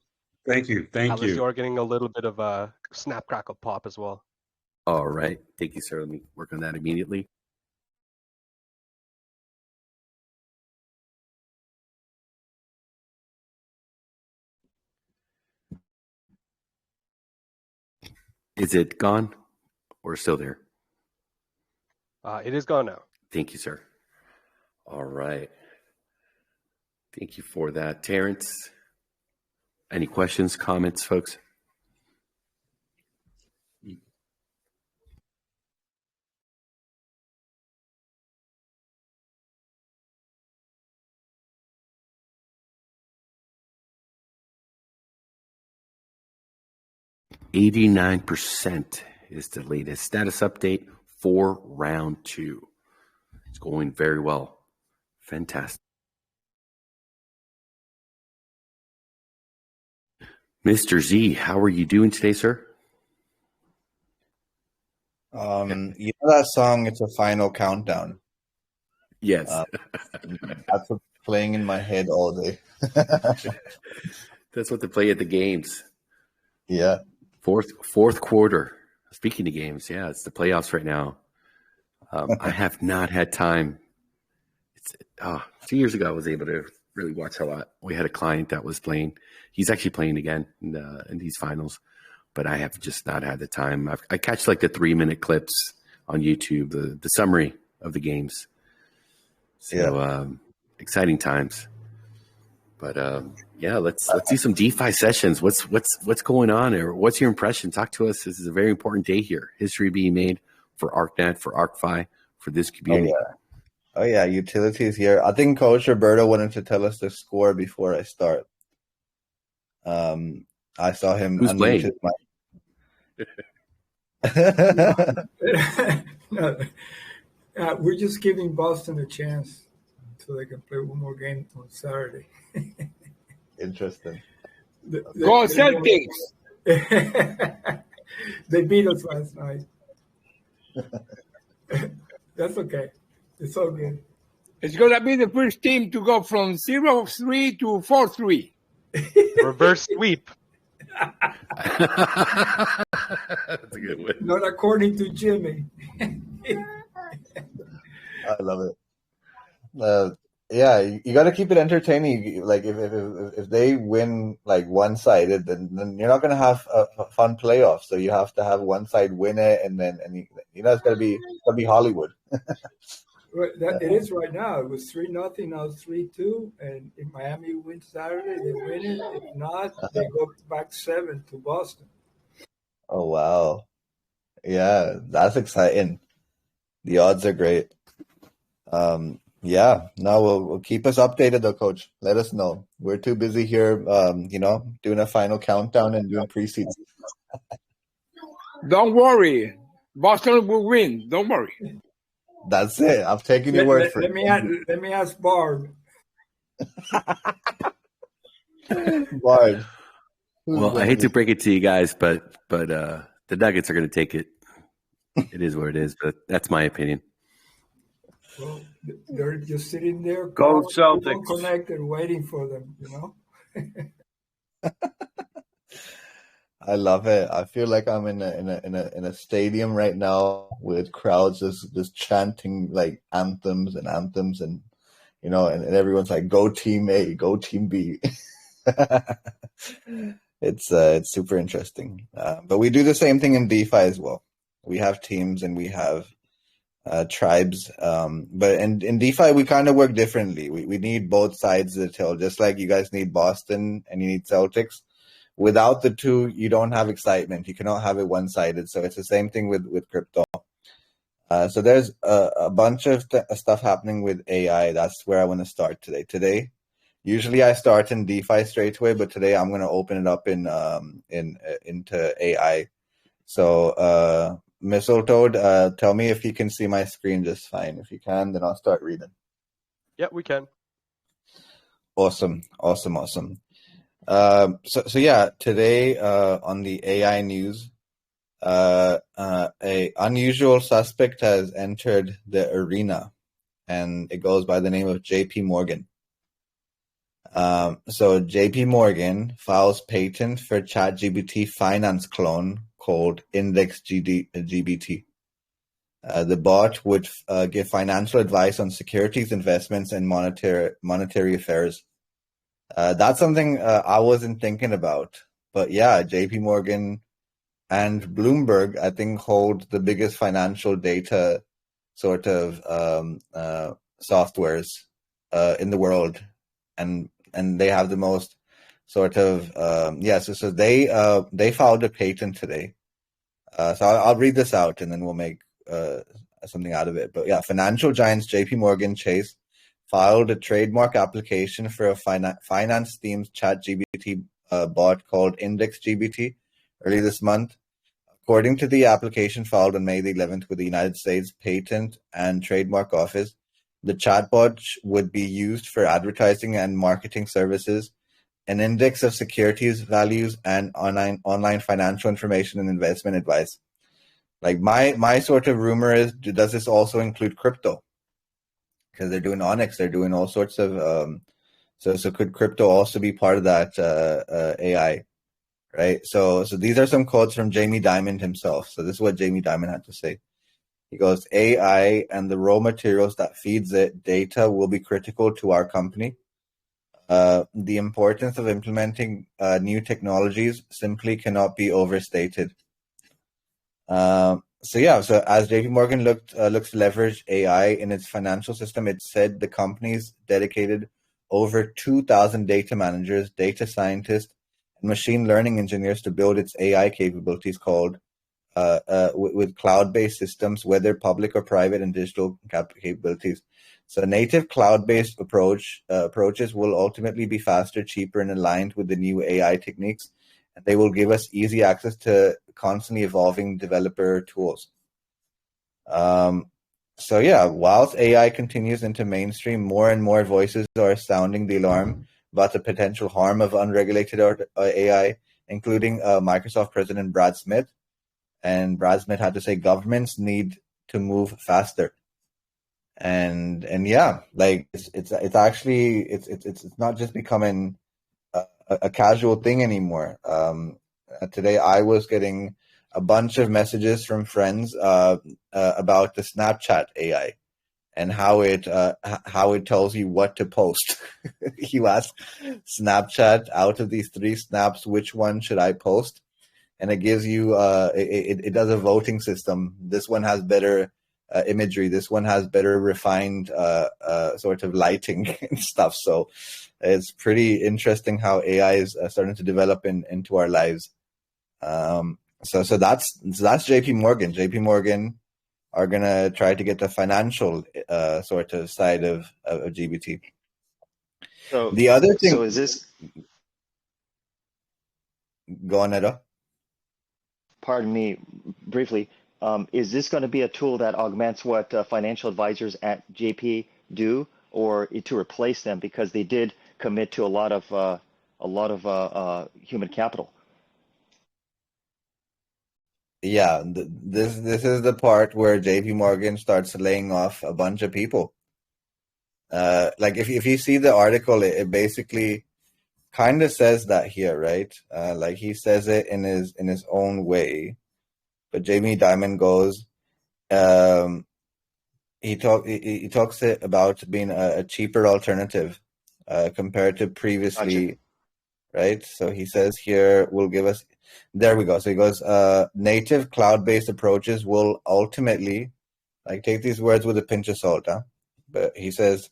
Thank you. Thank Atlas, you. you are getting a little bit of a snap, crackle, pop as well. All right. Thank you, sir. Let me work on that immediately. Is it gone or still there? It is gone now. Thank you, sir. All right. Thank you for that, Terrence. Any questions, comments, folks? %89% is the latest status update for round 2. It's going very well. Fantastic. Mr. Z, how are you doing today, sir? You know that song, It's a Final Countdown? Yes. That's what's playing in my head all day. That's what they play at the games. Yeah. Fourth quarter. Speaking of games, yeah, it's the playoffs right now. I have not had time. 2 years ago, I was able to really watch a lot. We had a client that was playing. He's actually playing again in these finals, but I have just not had the time. I catch like the 3-minute clips on YouTube, the summary of the games. So exciting times. But yeah, let's do some DeFi sessions. What's going on, or what's your impression? Talk to us. This is a very important day here. History being made for ArkNet, for ArkFi, for this community. Oh yeah, utilities here. I think Coach Roberto wanted to tell us the score before I start. I saw him. Who's playing? We're just giving Boston a chance so they can play one more game on Saturday. Interesting. Go Celtics! They beat us last night. That's okay. It's all good. It's going to be the first team to go from 0-3 to 4-3. Reverse sweep. That's a good one. Not according to Jimmy. I love it. Yeah, you got to keep it entertaining. Like if they win like one-sided, then you're not gonna have a fun playoff. So you have to have one side win it, and it's gonna be Hollywood. It is right now. It was 3-0. Now it's 3-2. And if Miami wins Saturday, they win it. If not, they go back 7 to Boston. Oh wow, yeah, that's exciting. The odds are great. Yeah, no, we'll keep us updated though, Coach. Let us know. We're too busy here, doing a final countdown and doing preseason. Don't worry. Boston will win. Don't worry. That's it. I'm taking your word for it. Let me ask Barb. Barb. Well, I hate to break it to you guys, but the Nuggets are going to take it. It is what it is, but that's my opinion. Well, they're just sitting there, Go Celtics, connected, waiting for them. I love it. I feel like I'm in a stadium right now with crowds just chanting like anthems, and everyone's like, "Go Team A, go Team B." It's super interesting. But we do the same thing in DeFi as well. We have teams and we have tribes. But in DeFi, we kind of work differently. We need both sides of the till, just like you guys need Boston and you need Celtics. Without the two, you don't have excitement. You cannot have it one-sided. So it's the same thing with crypto. So there's a bunch of stuff happening with AI. That's where I want to start today. Usually I start in DeFi straight away, but today I'm going to open it up into AI. So Mistletoe, tell me if you can see my screen just fine. If you can, then I'll start reading. Yeah, we can. Awesome. So yeah, today on the AI news, a unusual suspect has entered the arena, and it goes by the name of JP Morgan. So JP Morgan files patent for ChatGPT finance clone called Index GBT. The bot would give financial advice on securities, investments, and monetary affairs. That's something I wasn't thinking about. But yeah, JP Morgan and Bloomberg, I think, hold the biggest financial data sort of softwares in the world. And they have the most sort of, so they filed a patent today. So I'll read this out and then we'll make something out of it. But yeah, financial giants JP Morgan Chase filed a trademark application for a finance-themed ChatGPT bot called Index GBT early this month. According to the application filed on May the 11th with the United States Patent and Trademark Office, the chatbot would be used for advertising and marketing services, an index of securities values, and online financial information and investment advice. Like my sort of rumor is, does this also include crypto? Because they're doing Onyx, they're doing all sorts of. So could crypto also be part of that AI, right? So these are some quotes from Jamie Dimon himself. So this is what Jamie Dimon had to say. He goes, AI and the raw materials that feeds it, data, will be critical to our company. The importance of implementing new technologies simply cannot be overstated. So as JP Morgan looks to leverage AI in its financial system, it said the company's dedicated over 2,000 data managers, data scientists, and machine learning engineers to build its AI capabilities called with cloud-based systems, whether public or private, and digital capabilities. So native cloud-based approaches will ultimately be faster, cheaper, and aligned with the new AI techniques. And they will give us easy access to constantly evolving developer tools. Whilst AI continues into mainstream, more and more voices are sounding the alarm about the potential harm of unregulated AI, including Microsoft President Brad Smith. And Brad Smith had to say governments need to move faster. And it's actually not just becoming a casual thing anymore. Today I was getting a bunch of messages from friends about the Snapchat AI, and how it tells you what to post. You ask Snapchat, out of these 3 snaps, which one should I post? And it gives you it does a voting system. This one has better imagery. This one has better refined sort of lighting and stuff. So it's pretty interesting how AI is starting to develop into our lives. So that's JP Morgan. JP Morgan are gonna try to get the financial sort of side of GBT. So The other thing. So is this? Go on, Edo. Pardon me, briefly. Is this going to be a tool that augments what financial advisors at JP do, or to replace them, because they did commit to a lot of human capital? Yeah, this is the part where JP Morgan starts laying off a bunch of people. Like if you see the article, it basically kind of says that here, right? Like he says it in his own way, but Jamie Dimon goes, he talks about being a cheaper alternative compared to previously. Gotcha. Right? So he says here will give us, there we go. So he goes, native cloud-based approaches will ultimately, like, take these words with a pinch of salt, huh? But he says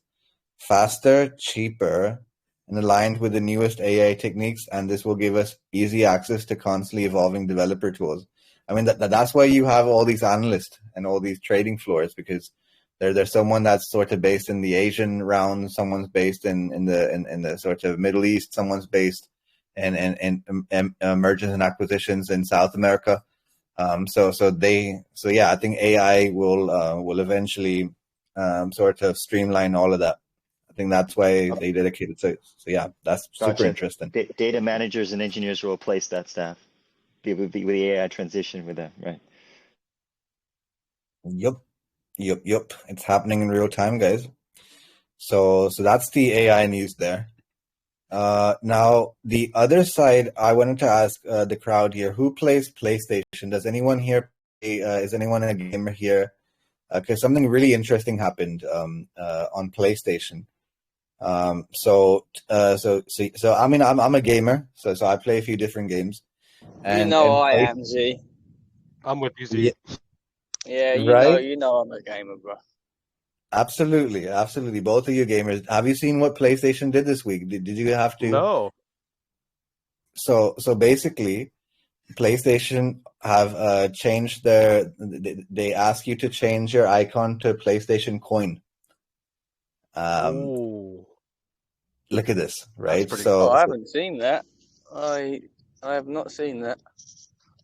faster, cheaper, and aligned with the newest AI techniques, and this will give us easy access to constantly evolving developer tools. I mean, that's why you have all these analysts and all these trading floors, because there's someone that's sort of based in the Asian round, someone's based in the sort of Middle East, someone's based in mergers and acquisitions in South America. So yeah, I think AI will eventually sort of streamline all of that. I think that's why they dedicated to it. So yeah, that's super Gotcha. interesting. Data managers and engineers will replace that staff with the AI transition with them, right? Yep. It's happening in real time, guys. So that's the AI news there. Now the other side, I wanted to ask the crowd here: who plays PlayStation? Does anyone here? Is anyone a gamer here? Because something really interesting happened on PlayStation. So I mean, I'm a gamer, so I play a few different games. And I am, Z. I'm with you, Z. Yeah, right? you know I'm a gamer, bro. Absolutely. Both of you gamers. Have you seen what PlayStation did this week? Did you have to? No. So basically, PlayStation have changed their. They ask you to change your icon to PlayStation Coin. Ooh. Look at this, right? pretty Oh, So I haven't seen that. I have not seen that.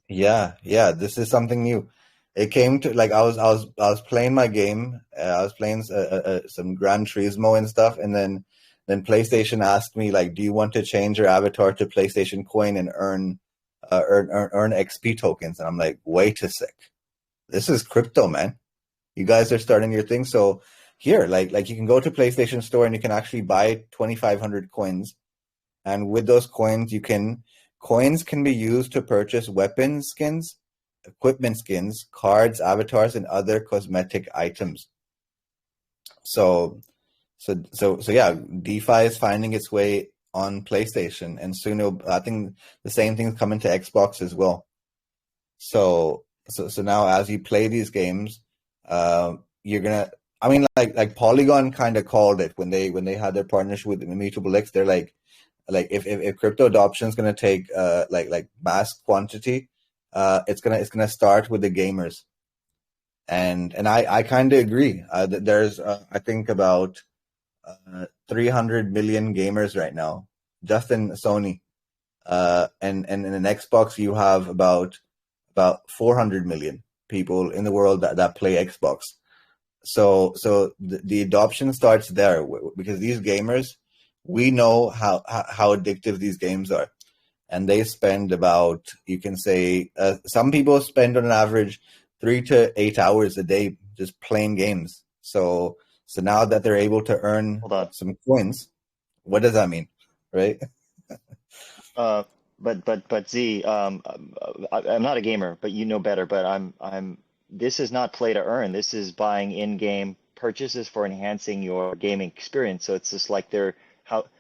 yeah, this is something new. It came to, like, I was playing my game. I was playing some Gran Turismo and stuff, and then PlayStation asked me, like, do you want to change your avatar to PlayStation Coin and earn XP tokens? And I'm like, wait a sec, this is crypto, man. You guys are starting your thing. So here, like you can go to PlayStation Store and you can actually buy 2,500 coins, and with those coins, coins can be used to purchase weapon skins, equipment skins, cards, avatars, and other cosmetic items. So yeah, DeFi is finding its way on PlayStation, and soon I think the same thing's coming to Xbox as well. So now as you play these games, you're gonna. I mean, like Polygon kind of called it when they had their partnership with Immutable X. They're like if crypto adoption is gonna take like mass quantity, it's gonna start with the gamers, and I kind of agree. There's I think about 300 million gamers right now, just in Sony, and in an Xbox you have about 400 million people in the world that play Xbox. So the adoption starts there, because these gamers, we know how addictive these games are. And they spend about, you can say, some people spend on an average 3 to 8 hours a day just playing games. So now that they're able to earn some coins, what does that mean, right? But Z, I'm not a gamer, but you know better. But this is not play to earn. This is buying in-game purchases for enhancing your gaming experience. So it's just like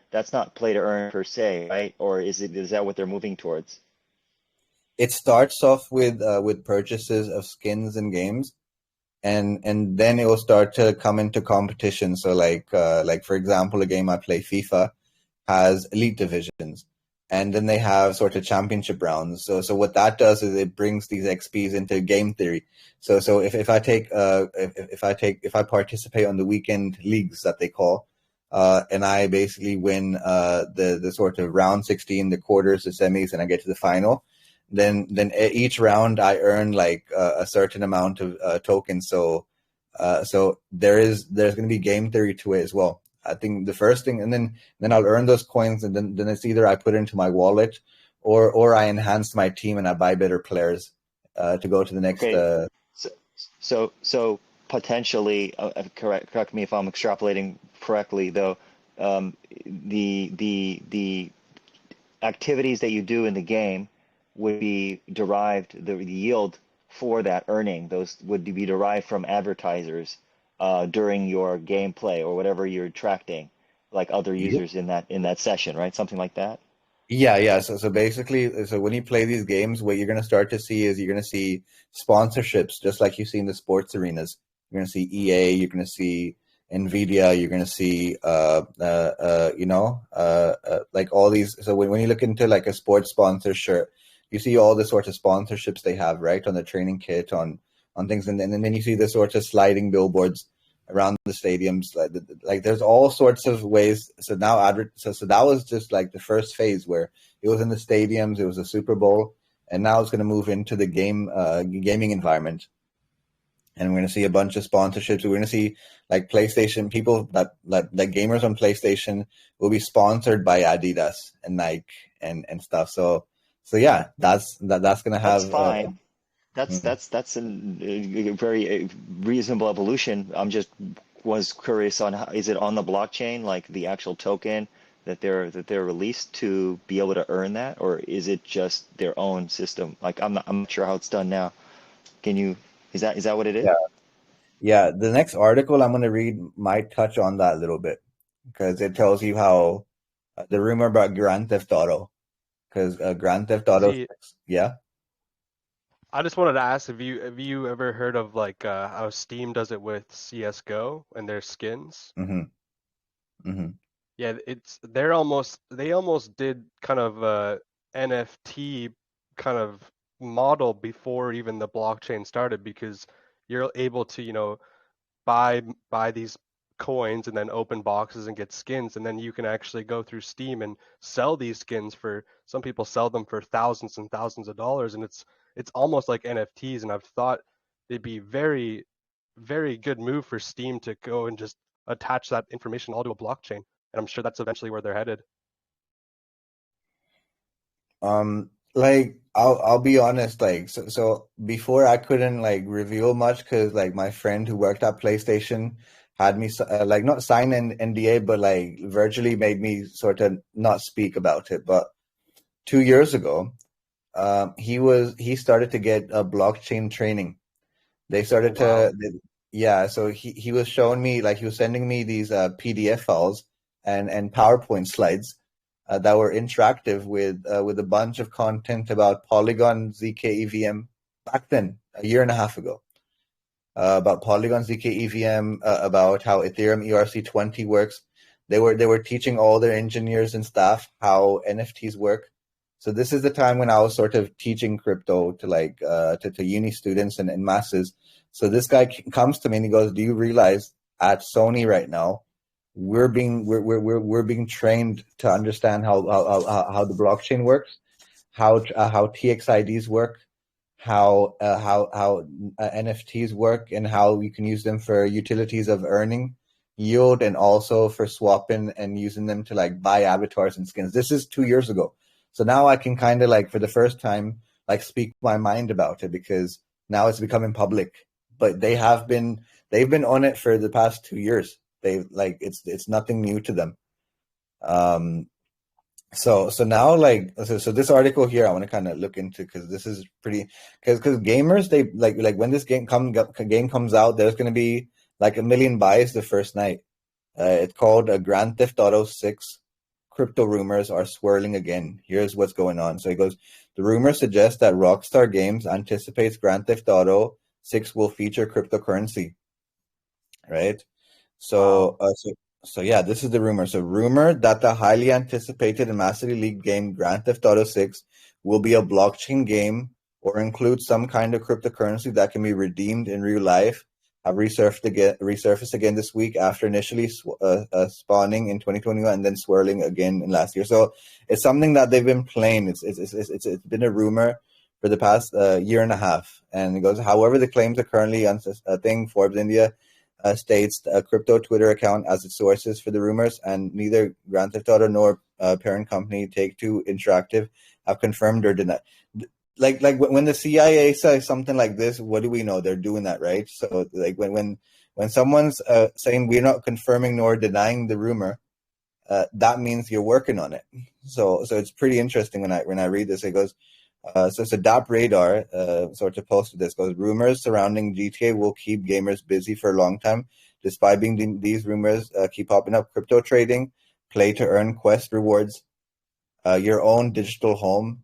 that's not play to earn per se, right? Or is that what they're moving towards? It starts off with purchases of skins and games, and then it will start to come into competition. So like for example, a game I play, FIFA, has elite divisions, and then they have sort of championship rounds. So what that does is it brings these XPs into game theory. So if I participate on the weekend leagues that they call, and I basically win the sort of round 16, the quarters, the semis, and I get to the final, then each round I earn like a certain amount of tokens. So there's going to be game theory to it as well. I think the first thing, and then I'll earn those coins, and then it's either I put it into my wallet, or I enhance my team and I buy better players to go to the next. Okay. So potentially, correct me if I'm extrapolating correctly, though. The activities that you do in the game would be derived, the yield for that earning, those would be derived from advertisers during your gameplay or whatever you're attracting, like other users in that session, right? Something like that. Yeah. So basically, when you play these games, what you're going to start to see is you're going to see sponsorships, just like you see in the sports arenas. You're going to see EA, you're going to see Nvidia, you're going to see like all these. So when you look into like a sports sponsor shirt, you see all the sorts of sponsorships they have, right, on the training kit, on things, and then you see the sorts of sliding billboards around the stadiums. Like there's all sorts of ways. So now so that was just like the first phase where it was in the stadiums, it was a Super Bowl, and now it's going to move into the gaming environment. And we're going to see a bunch of sponsorships. We're going to see like PlayStation people that gamers on PlayStation will be sponsored by Adidas and Nike and stuff. So yeah, that's going to have. That's fine. That's a very reasonable evolution. Was curious on is it on the blockchain, like the actual token that they're released to be able to earn that, or is it just their own system? Like I'm not sure how it's done now. Is that what it is? Yeah. The next article I'm going to read might touch on that a little bit, because it tells you how the rumor about Grand Theft Auto, because Grand Theft Auto, yeah. I just wanted to ask, have you ever heard of like how Steam does it with CS:GO and their skins? Yeah, they almost did kind of a NFT kind of model before even the blockchain started, because you're able to buy these coins and then open boxes and get skins, and then you can actually go through Steam and sell these skins for, some people sell them for thousands and thousands of dollars, and it's almost like NFTs. And I've thought it'd be very, very good move for Steam to go and just attach that information all to a blockchain, and I'm sure that's eventually where they're headed. Like I'll be honest, like so before I couldn't like reveal much, because like my friend who worked at PlayStation had me like not sign an NDA, but like virtually made me sort of not speak about it. But 2 years ago, he started to get a blockchain training. They started to, yeah. So he was showing me, like he was sending me these PDF files and PowerPoint slides that were interactive with a bunch of content about Polygon ZK EVM back then, a year and a half ago. About Polygon ZK EVM, about how Ethereum ERC20 works. They were teaching all their engineers and staff how NFTs work. So this is the time when I was sort of teaching crypto to like to uni students and masses. So this guy comes to me and he goes, "Do you realize at Sony right now we're being trained to understand how the blockchain works, how TXIDs work, how NFTs work, and how we can use them for utilities of earning yield, and also for swapping and using them to like buy avatars and skins." This is 2 years ago. So now I can kind of like, for the first time, like speak my mind about it, because now it's becoming public. But they've been on it for the past 2 years. They like it's nothing new to them. So now like so this article here I want to kind of look into, because this is pretty, because gamers, they like when this game comes out, there's going to be like 1 million buys the first night. It's called Grand Theft Auto 6. Crypto rumors are swirling again. Here's what's going on. So he goes, the rumors suggest that Rockstar Games anticipates Grand Theft Auto 6 will feature cryptocurrency. Right? So, so yeah, this is the rumor. So rumored that the highly anticipated and massively leaked game Grand Theft Auto 6 will be a blockchain game or include some kind of cryptocurrency that can be redeemed in real life have resurfaced again this week after initially spawning in 2021 and then swirling again in last year. So it's something that they've been playing. It's been a rumor for the past year and a half. And it goes, however, the claims are currently a thing. Forbes India states a crypto Twitter account as its sources for the rumors, and neither Grand Theft Auto nor parent company Take-Two Interactive have confirmed or denied. Like when the CIA says something like this, what do we know? They're doing that, right? So like when someone's saying we're not confirming nor denying the rumor, that means you're working on it. So it's pretty interesting when I read this. It goes, so it's a DAP Radar sort of posted this. Goes, rumors surrounding GTA will keep gamers busy for a long time, despite being these rumors keep popping up. Crypto trading, play to earn quest rewards, your own digital home,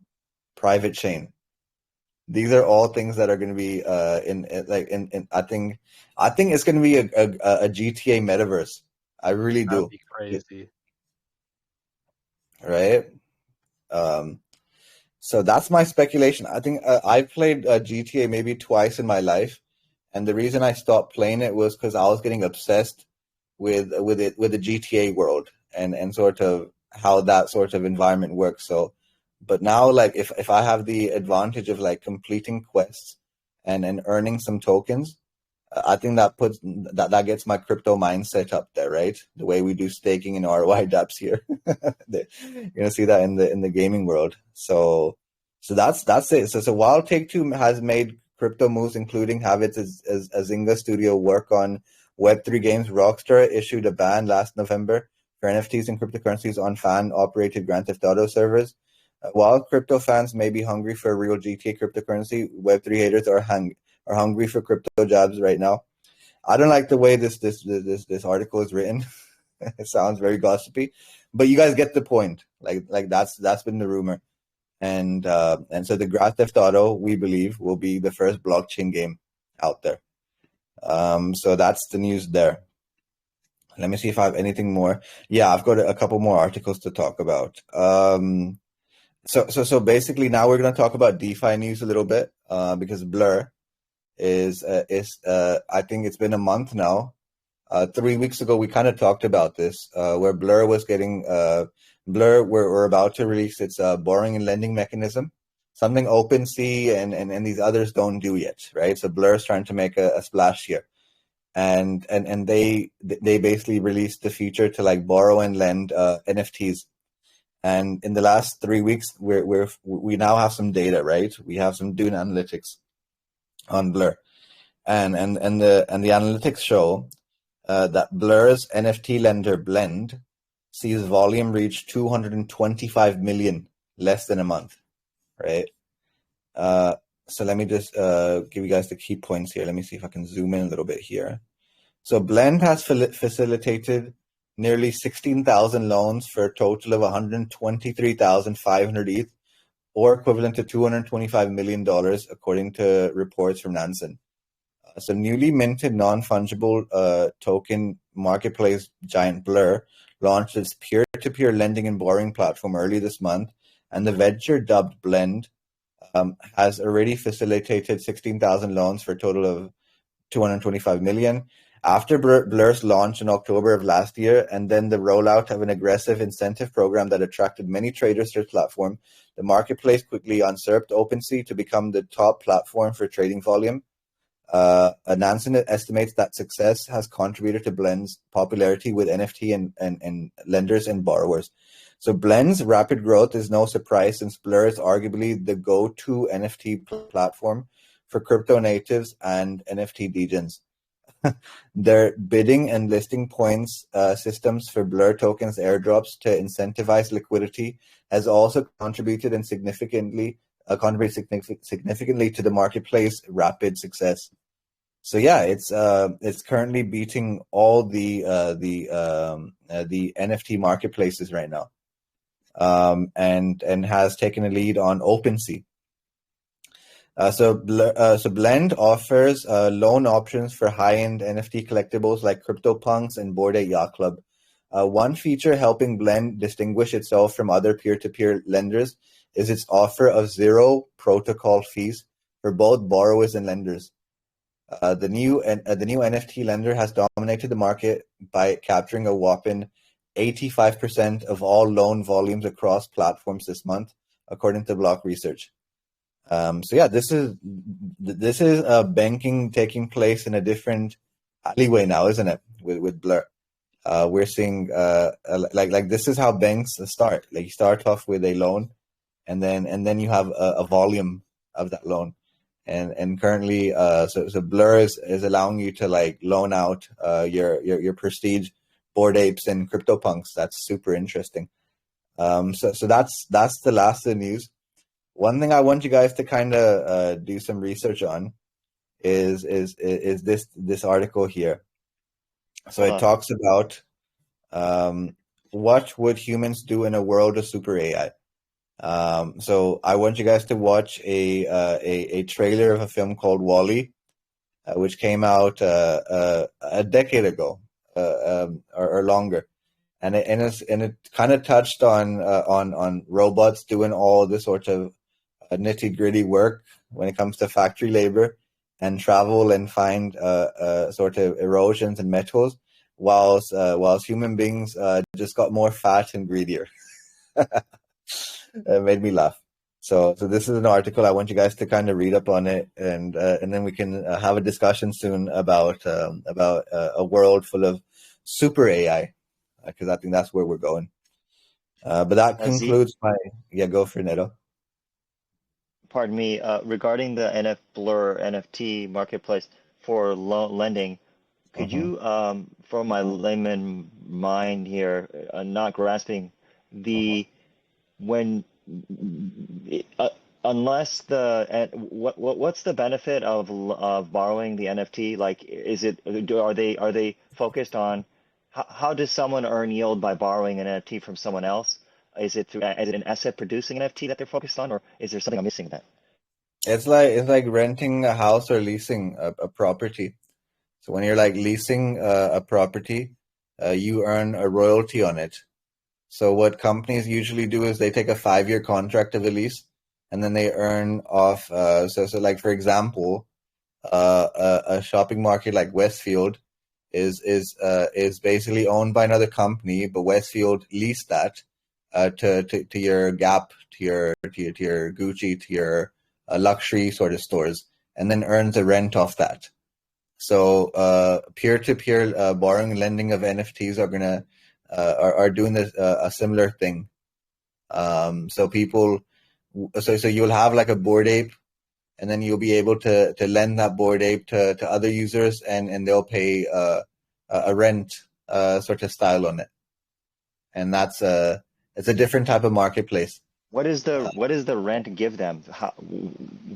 private chain. These are all things that are going to be in I think it's going to be a GTA metaverse. I really do. That'd be crazy. Right? So that's my speculation. I think I played GTA maybe twice in my life, and the reason I stopped playing it was because I was getting obsessed with the GTA world and sort of how that sort of environment works. So, but now, like if I have the advantage of like completing quests and earning some tokens, I think that gets my crypto mindset up there, right? The way we do staking in ROI dApps here. You're gonna see that in the gaming world. So that's it. So while Take-Two has made crypto moves, including have its Zynga Studio work on Web3 games, Rockstar issued a ban last November for NFTs and cryptocurrencies on fan-operated Grand Theft Auto servers. While crypto fans may be hungry for a real GTA cryptocurrency, Web3 haters are hungry for crypto jobs right now. I don't like the way this article is written. It sounds very gossipy, but you guys get the point. Like that's been the rumor, and so the Grand Theft Auto, we believe, will be the first blockchain game out there. So that's the news there. Let me see if I have anything more. Yeah, I've got a couple more articles to talk about. So basically now we're going to talk about DeFi news a little bit because Blur is I think it's been a month now. 3 weeks ago we kind of talked about this where Blur was getting we're about to release its borrowing and lending mechanism, something OpenSea and these others don't do yet, right? So Blur is trying to make a splash here, and they basically released the feature to like borrow and lend NFTs. And in the last 3 weeks, we now have some data, right? We have some Dune analytics on Blur, and the analytics show that Blur's NFT lender Blend sees volume reach 225 million less than a month, right? So let me just give you guys the key points here. Let me see if I can zoom in a little bit here. So Blend has facilitated nearly 16,000 loans for a total of 123,500 ETH, or equivalent to $225 million, according to reports from Nansen. So newly minted non-fungible token marketplace giant Blur launched its peer-to-peer lending and borrowing platform early this month, and the venture dubbed Blend has already facilitated 16,000 loans for a total of 225 million. After Blur's launch in October of last year, and then the rollout of an aggressive incentive program that attracted many traders to the platform, the marketplace quickly usurped OpenSea to become the top platform for trading volume. Nansen estimates that success has contributed to Blend's popularity with NFT and lenders and borrowers. So Blend's rapid growth is no surprise, since Blur is arguably the go-to NFT platform for crypto natives and NFT degens. Their bidding and listing points systems for Blur tokens airdrops to incentivize liquidity has also contributed significantly to the marketplace rapid success. So yeah, it's currently beating all the NFT marketplaces right now, and has taken a lead on OpenSea. So Blend offers loan options for high-end NFT collectibles like CryptoPunks and Bored Ape Yacht Club. One feature helping Blend distinguish itself from other peer-to-peer lenders is its offer of zero protocol fees for both borrowers and lenders. The new NFT lender has dominated the market by capturing a whopping 85% of all loan volumes across platforms this month, according to Block Research. So yeah, this is banking taking place in a different alleyway now, isn't it? With Blur, we're seeing like this is how banks start. Like you start off with a loan, and then you have a volume of that loan. And currently, so Blur is allowing you to like loan out your prestige Bored Apes and CryptoPunks. That's super interesting. So that's the last of the news. One thing I want you guys to kind of do some research on is this article here. So it talks about what would humans do in a world of super AI. So I want you guys to watch a trailer of a film called WALL-E, which came out a decade ago or longer, and it kind of touched on robots doing all this sort of nitty gritty work when it comes to factory labor and travel and find sort of erosions and metals, whilst human beings just got more fat and greedier. It made me laugh. So this is an article. I want you guys to kind of read up on it, and then we can have a discussion soon about a world full of super AI, because I think that's where we're going. But that concludes my go for Neto. Pardon me. Regarding the Blur NFT marketplace for lending, could you, for my layman mind here, not grasping unless what's the benefit of borrowing the NFT? Like, are they focused on how does someone earn yield by borrowing an NFT from someone else? Is it an asset producing NFT that they're focused on, or is there something I'm missing that? It's like renting a house or leasing a property. So when you're like leasing a property, you earn a royalty on it. So what companies usually do is they take a 5-year contract of a lease, and then they earn off. So like for example, a shopping market like Westfield is basically owned by another company, but Westfield leased that to your Gap, to your Gucci, to your luxury sort of stores, and then earns a rent off that. So peer-to-peer borrowing and lending of NFTs are doing this a similar thing. So you'll have like a Bored Ape, and then you'll be able to lend that Bored Ape to other users, and they'll pay a rent sort of style on it. And it's a different type of marketplace. What is the rent give them?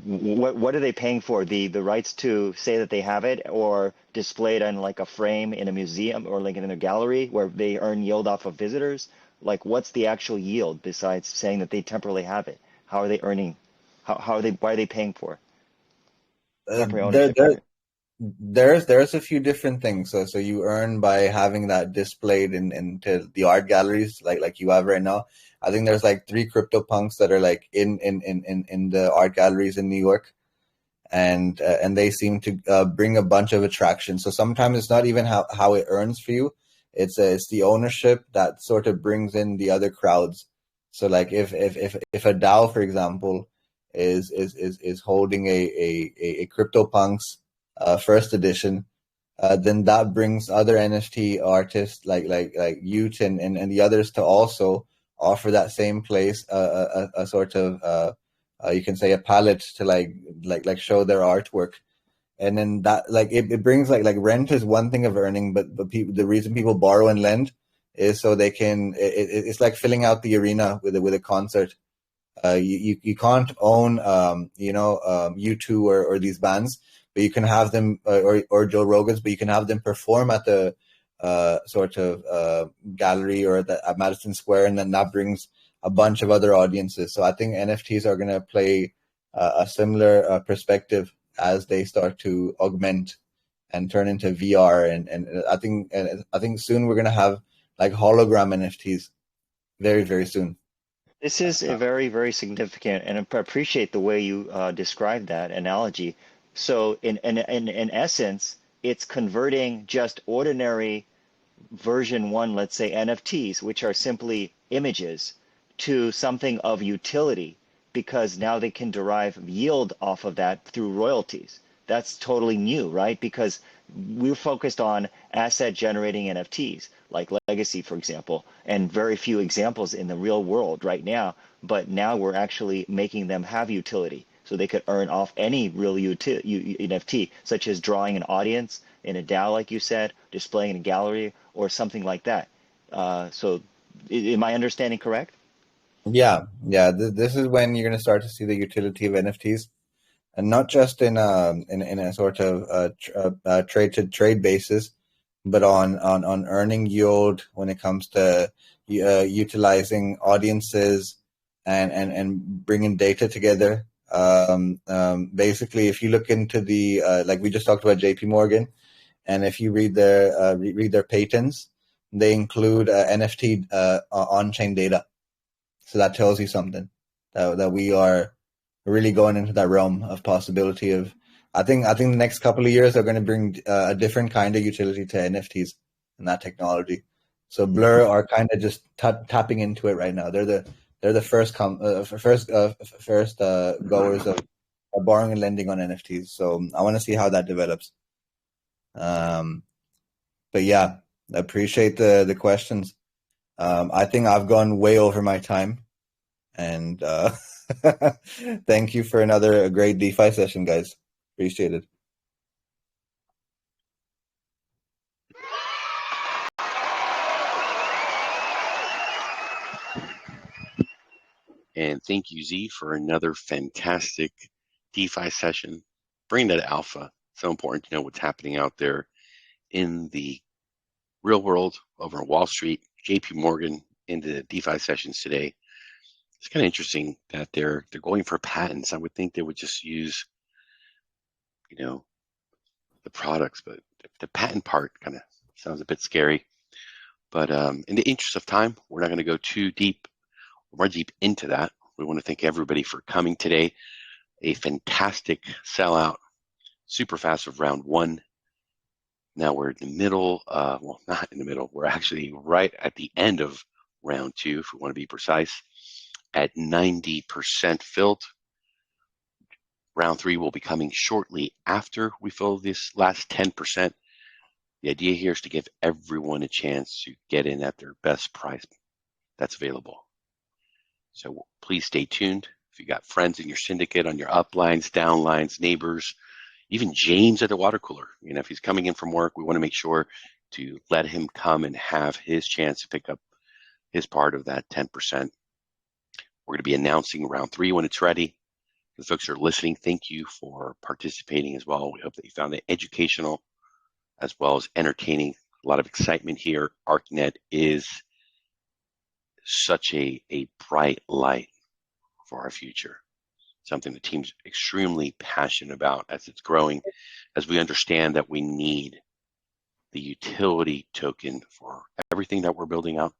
What are they paying for? The rights to say that they have it, or display it in like a frame in a museum, or like in a gallery where they earn yield off of visitors? Like, what's the actual yield besides saying that they temporarily have it? How are they earning? Why are they paying for it? There's a few different things. So you earn by having that displayed into the art galleries like you have right now. I think there's like 3 CryptoPunks that are like in the art galleries in New York, and they seem to bring a bunch of attraction. So sometimes it's not even how it earns for you. It's the ownership that sort of brings in the other crowds. So like if a DAO, for example, is holding a CryptoPunks first edition, then that brings other NFT artists like Ute and the others to also offer that same place a sort of you can say a palette to like show their artwork. And then that like it brings like rent is one thing of earning, but the reason people borrow and lend is so they can it's like filling out the arena with a concert. You can't own U2 or these bands, but you can have them or Joe Rogan's, but you can have them perform at the gallery or at Madison Square, and then that brings a bunch of other audiences. So I think NFTs are going to play a similar perspective as they start to augment and turn into VR, and I think soon we're going to have like hologram NFTs very, very soon. This is a very, very significant, and I appreciate the way you described that analogy. So in essence, it's converting just ordinary version 1, let's say NFTs, which are simply images, to something of utility, because now they can derive yield off of that through royalties. That's totally new, right? Because we're focused on asset generating NFTs, like Legacy, for example, and very few examples in the real world right now. But now we're actually making them have utility, so they could earn off any real NFT, such as drawing an audience in a DAO, like you said, displaying in a gallery, or something like that. So, am I understanding correct? Yeah. This is when you're going to start to see the utility of NFTs, and not just in a sort of trade to trade basis, but on earning yield when it comes to utilizing audiences and bringing data together. Basically, if you look into the like we just talked about JP Morgan, and if you read their patents, they include NFT on-chain data. So that tells you something that we are really going into that realm of possibility of. I think the next couple of years are going to bring a different kind of utility to NFTs and that technology. So Blur are kind of just tapping into it right now. They're the first goers of borrowing and lending on NFTs. So I want to see how that develops. But yeah, I appreciate the questions. I think I've gone way over my time, and thank you for another great DeFi session, guys. Appreciate it. And thank you, Z, for another fantastic DeFi session. Bring that alpha. So important to know what's happening out there in the real world, over on Wall Street, JP Morgan, into the DeFi sessions today. It's kind of interesting that they're going for patents. I would think they would just use, the products, but the patent part kind of sounds a bit scary. But in the interest of time, we're not going to go too more deep into that. We want to thank everybody for coming today. A fantastic sellout, super fast of round 1. Now we're in the middle, well, not in the middle. We're actually right at the end of round 2, if we want to be precise, at 90% filled. Round 3 will be coming shortly after we fill this last 10%. The idea here is to give everyone a chance to get in at their best price that's available. So please stay tuned. If you got friends in your syndicate, on your uplines, downlines, neighbors, even James at the water cooler, if he's coming in from work, we want to make sure to let him come and have his chance to pick up his part of that 10%. We're going to be announcing round 3 when it's ready. The folks who are listening, thank you for participating as well. We hope that you found it educational as well as entertaining. A lot of excitement here. ArkNet is such a bright light for our future. Something the team's extremely passionate about as it's growing, as we understand that we need the utility token for everything that we're building out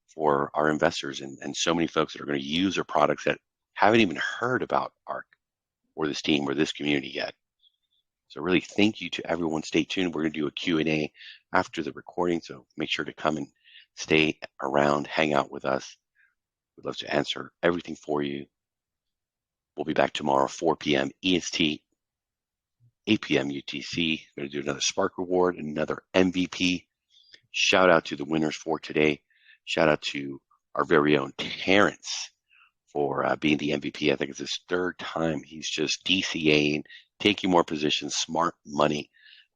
for our investors and so many folks that are going to use our products that haven't even heard about ARK or this team or this community yet. So really thank you to everyone. Stay tuned. We're going to do a Q&A after the recording, so make sure to come and stay around, hang out with us. We'd love to answer everything for you. We'll be back tomorrow, 4 p.m. EST, 8 p.m. UTC. We're going to do another Spark Reward, another MVP. Shout out to the winners for today. Shout out to our very own Terrence for being the MVP. I think it's his 3rd time. He's just DCAing, taking more positions, smart money,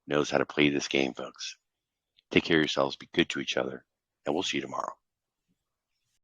knows how to play this game, folks. Take care of yourselves, be good to each other, and we'll see you tomorrow.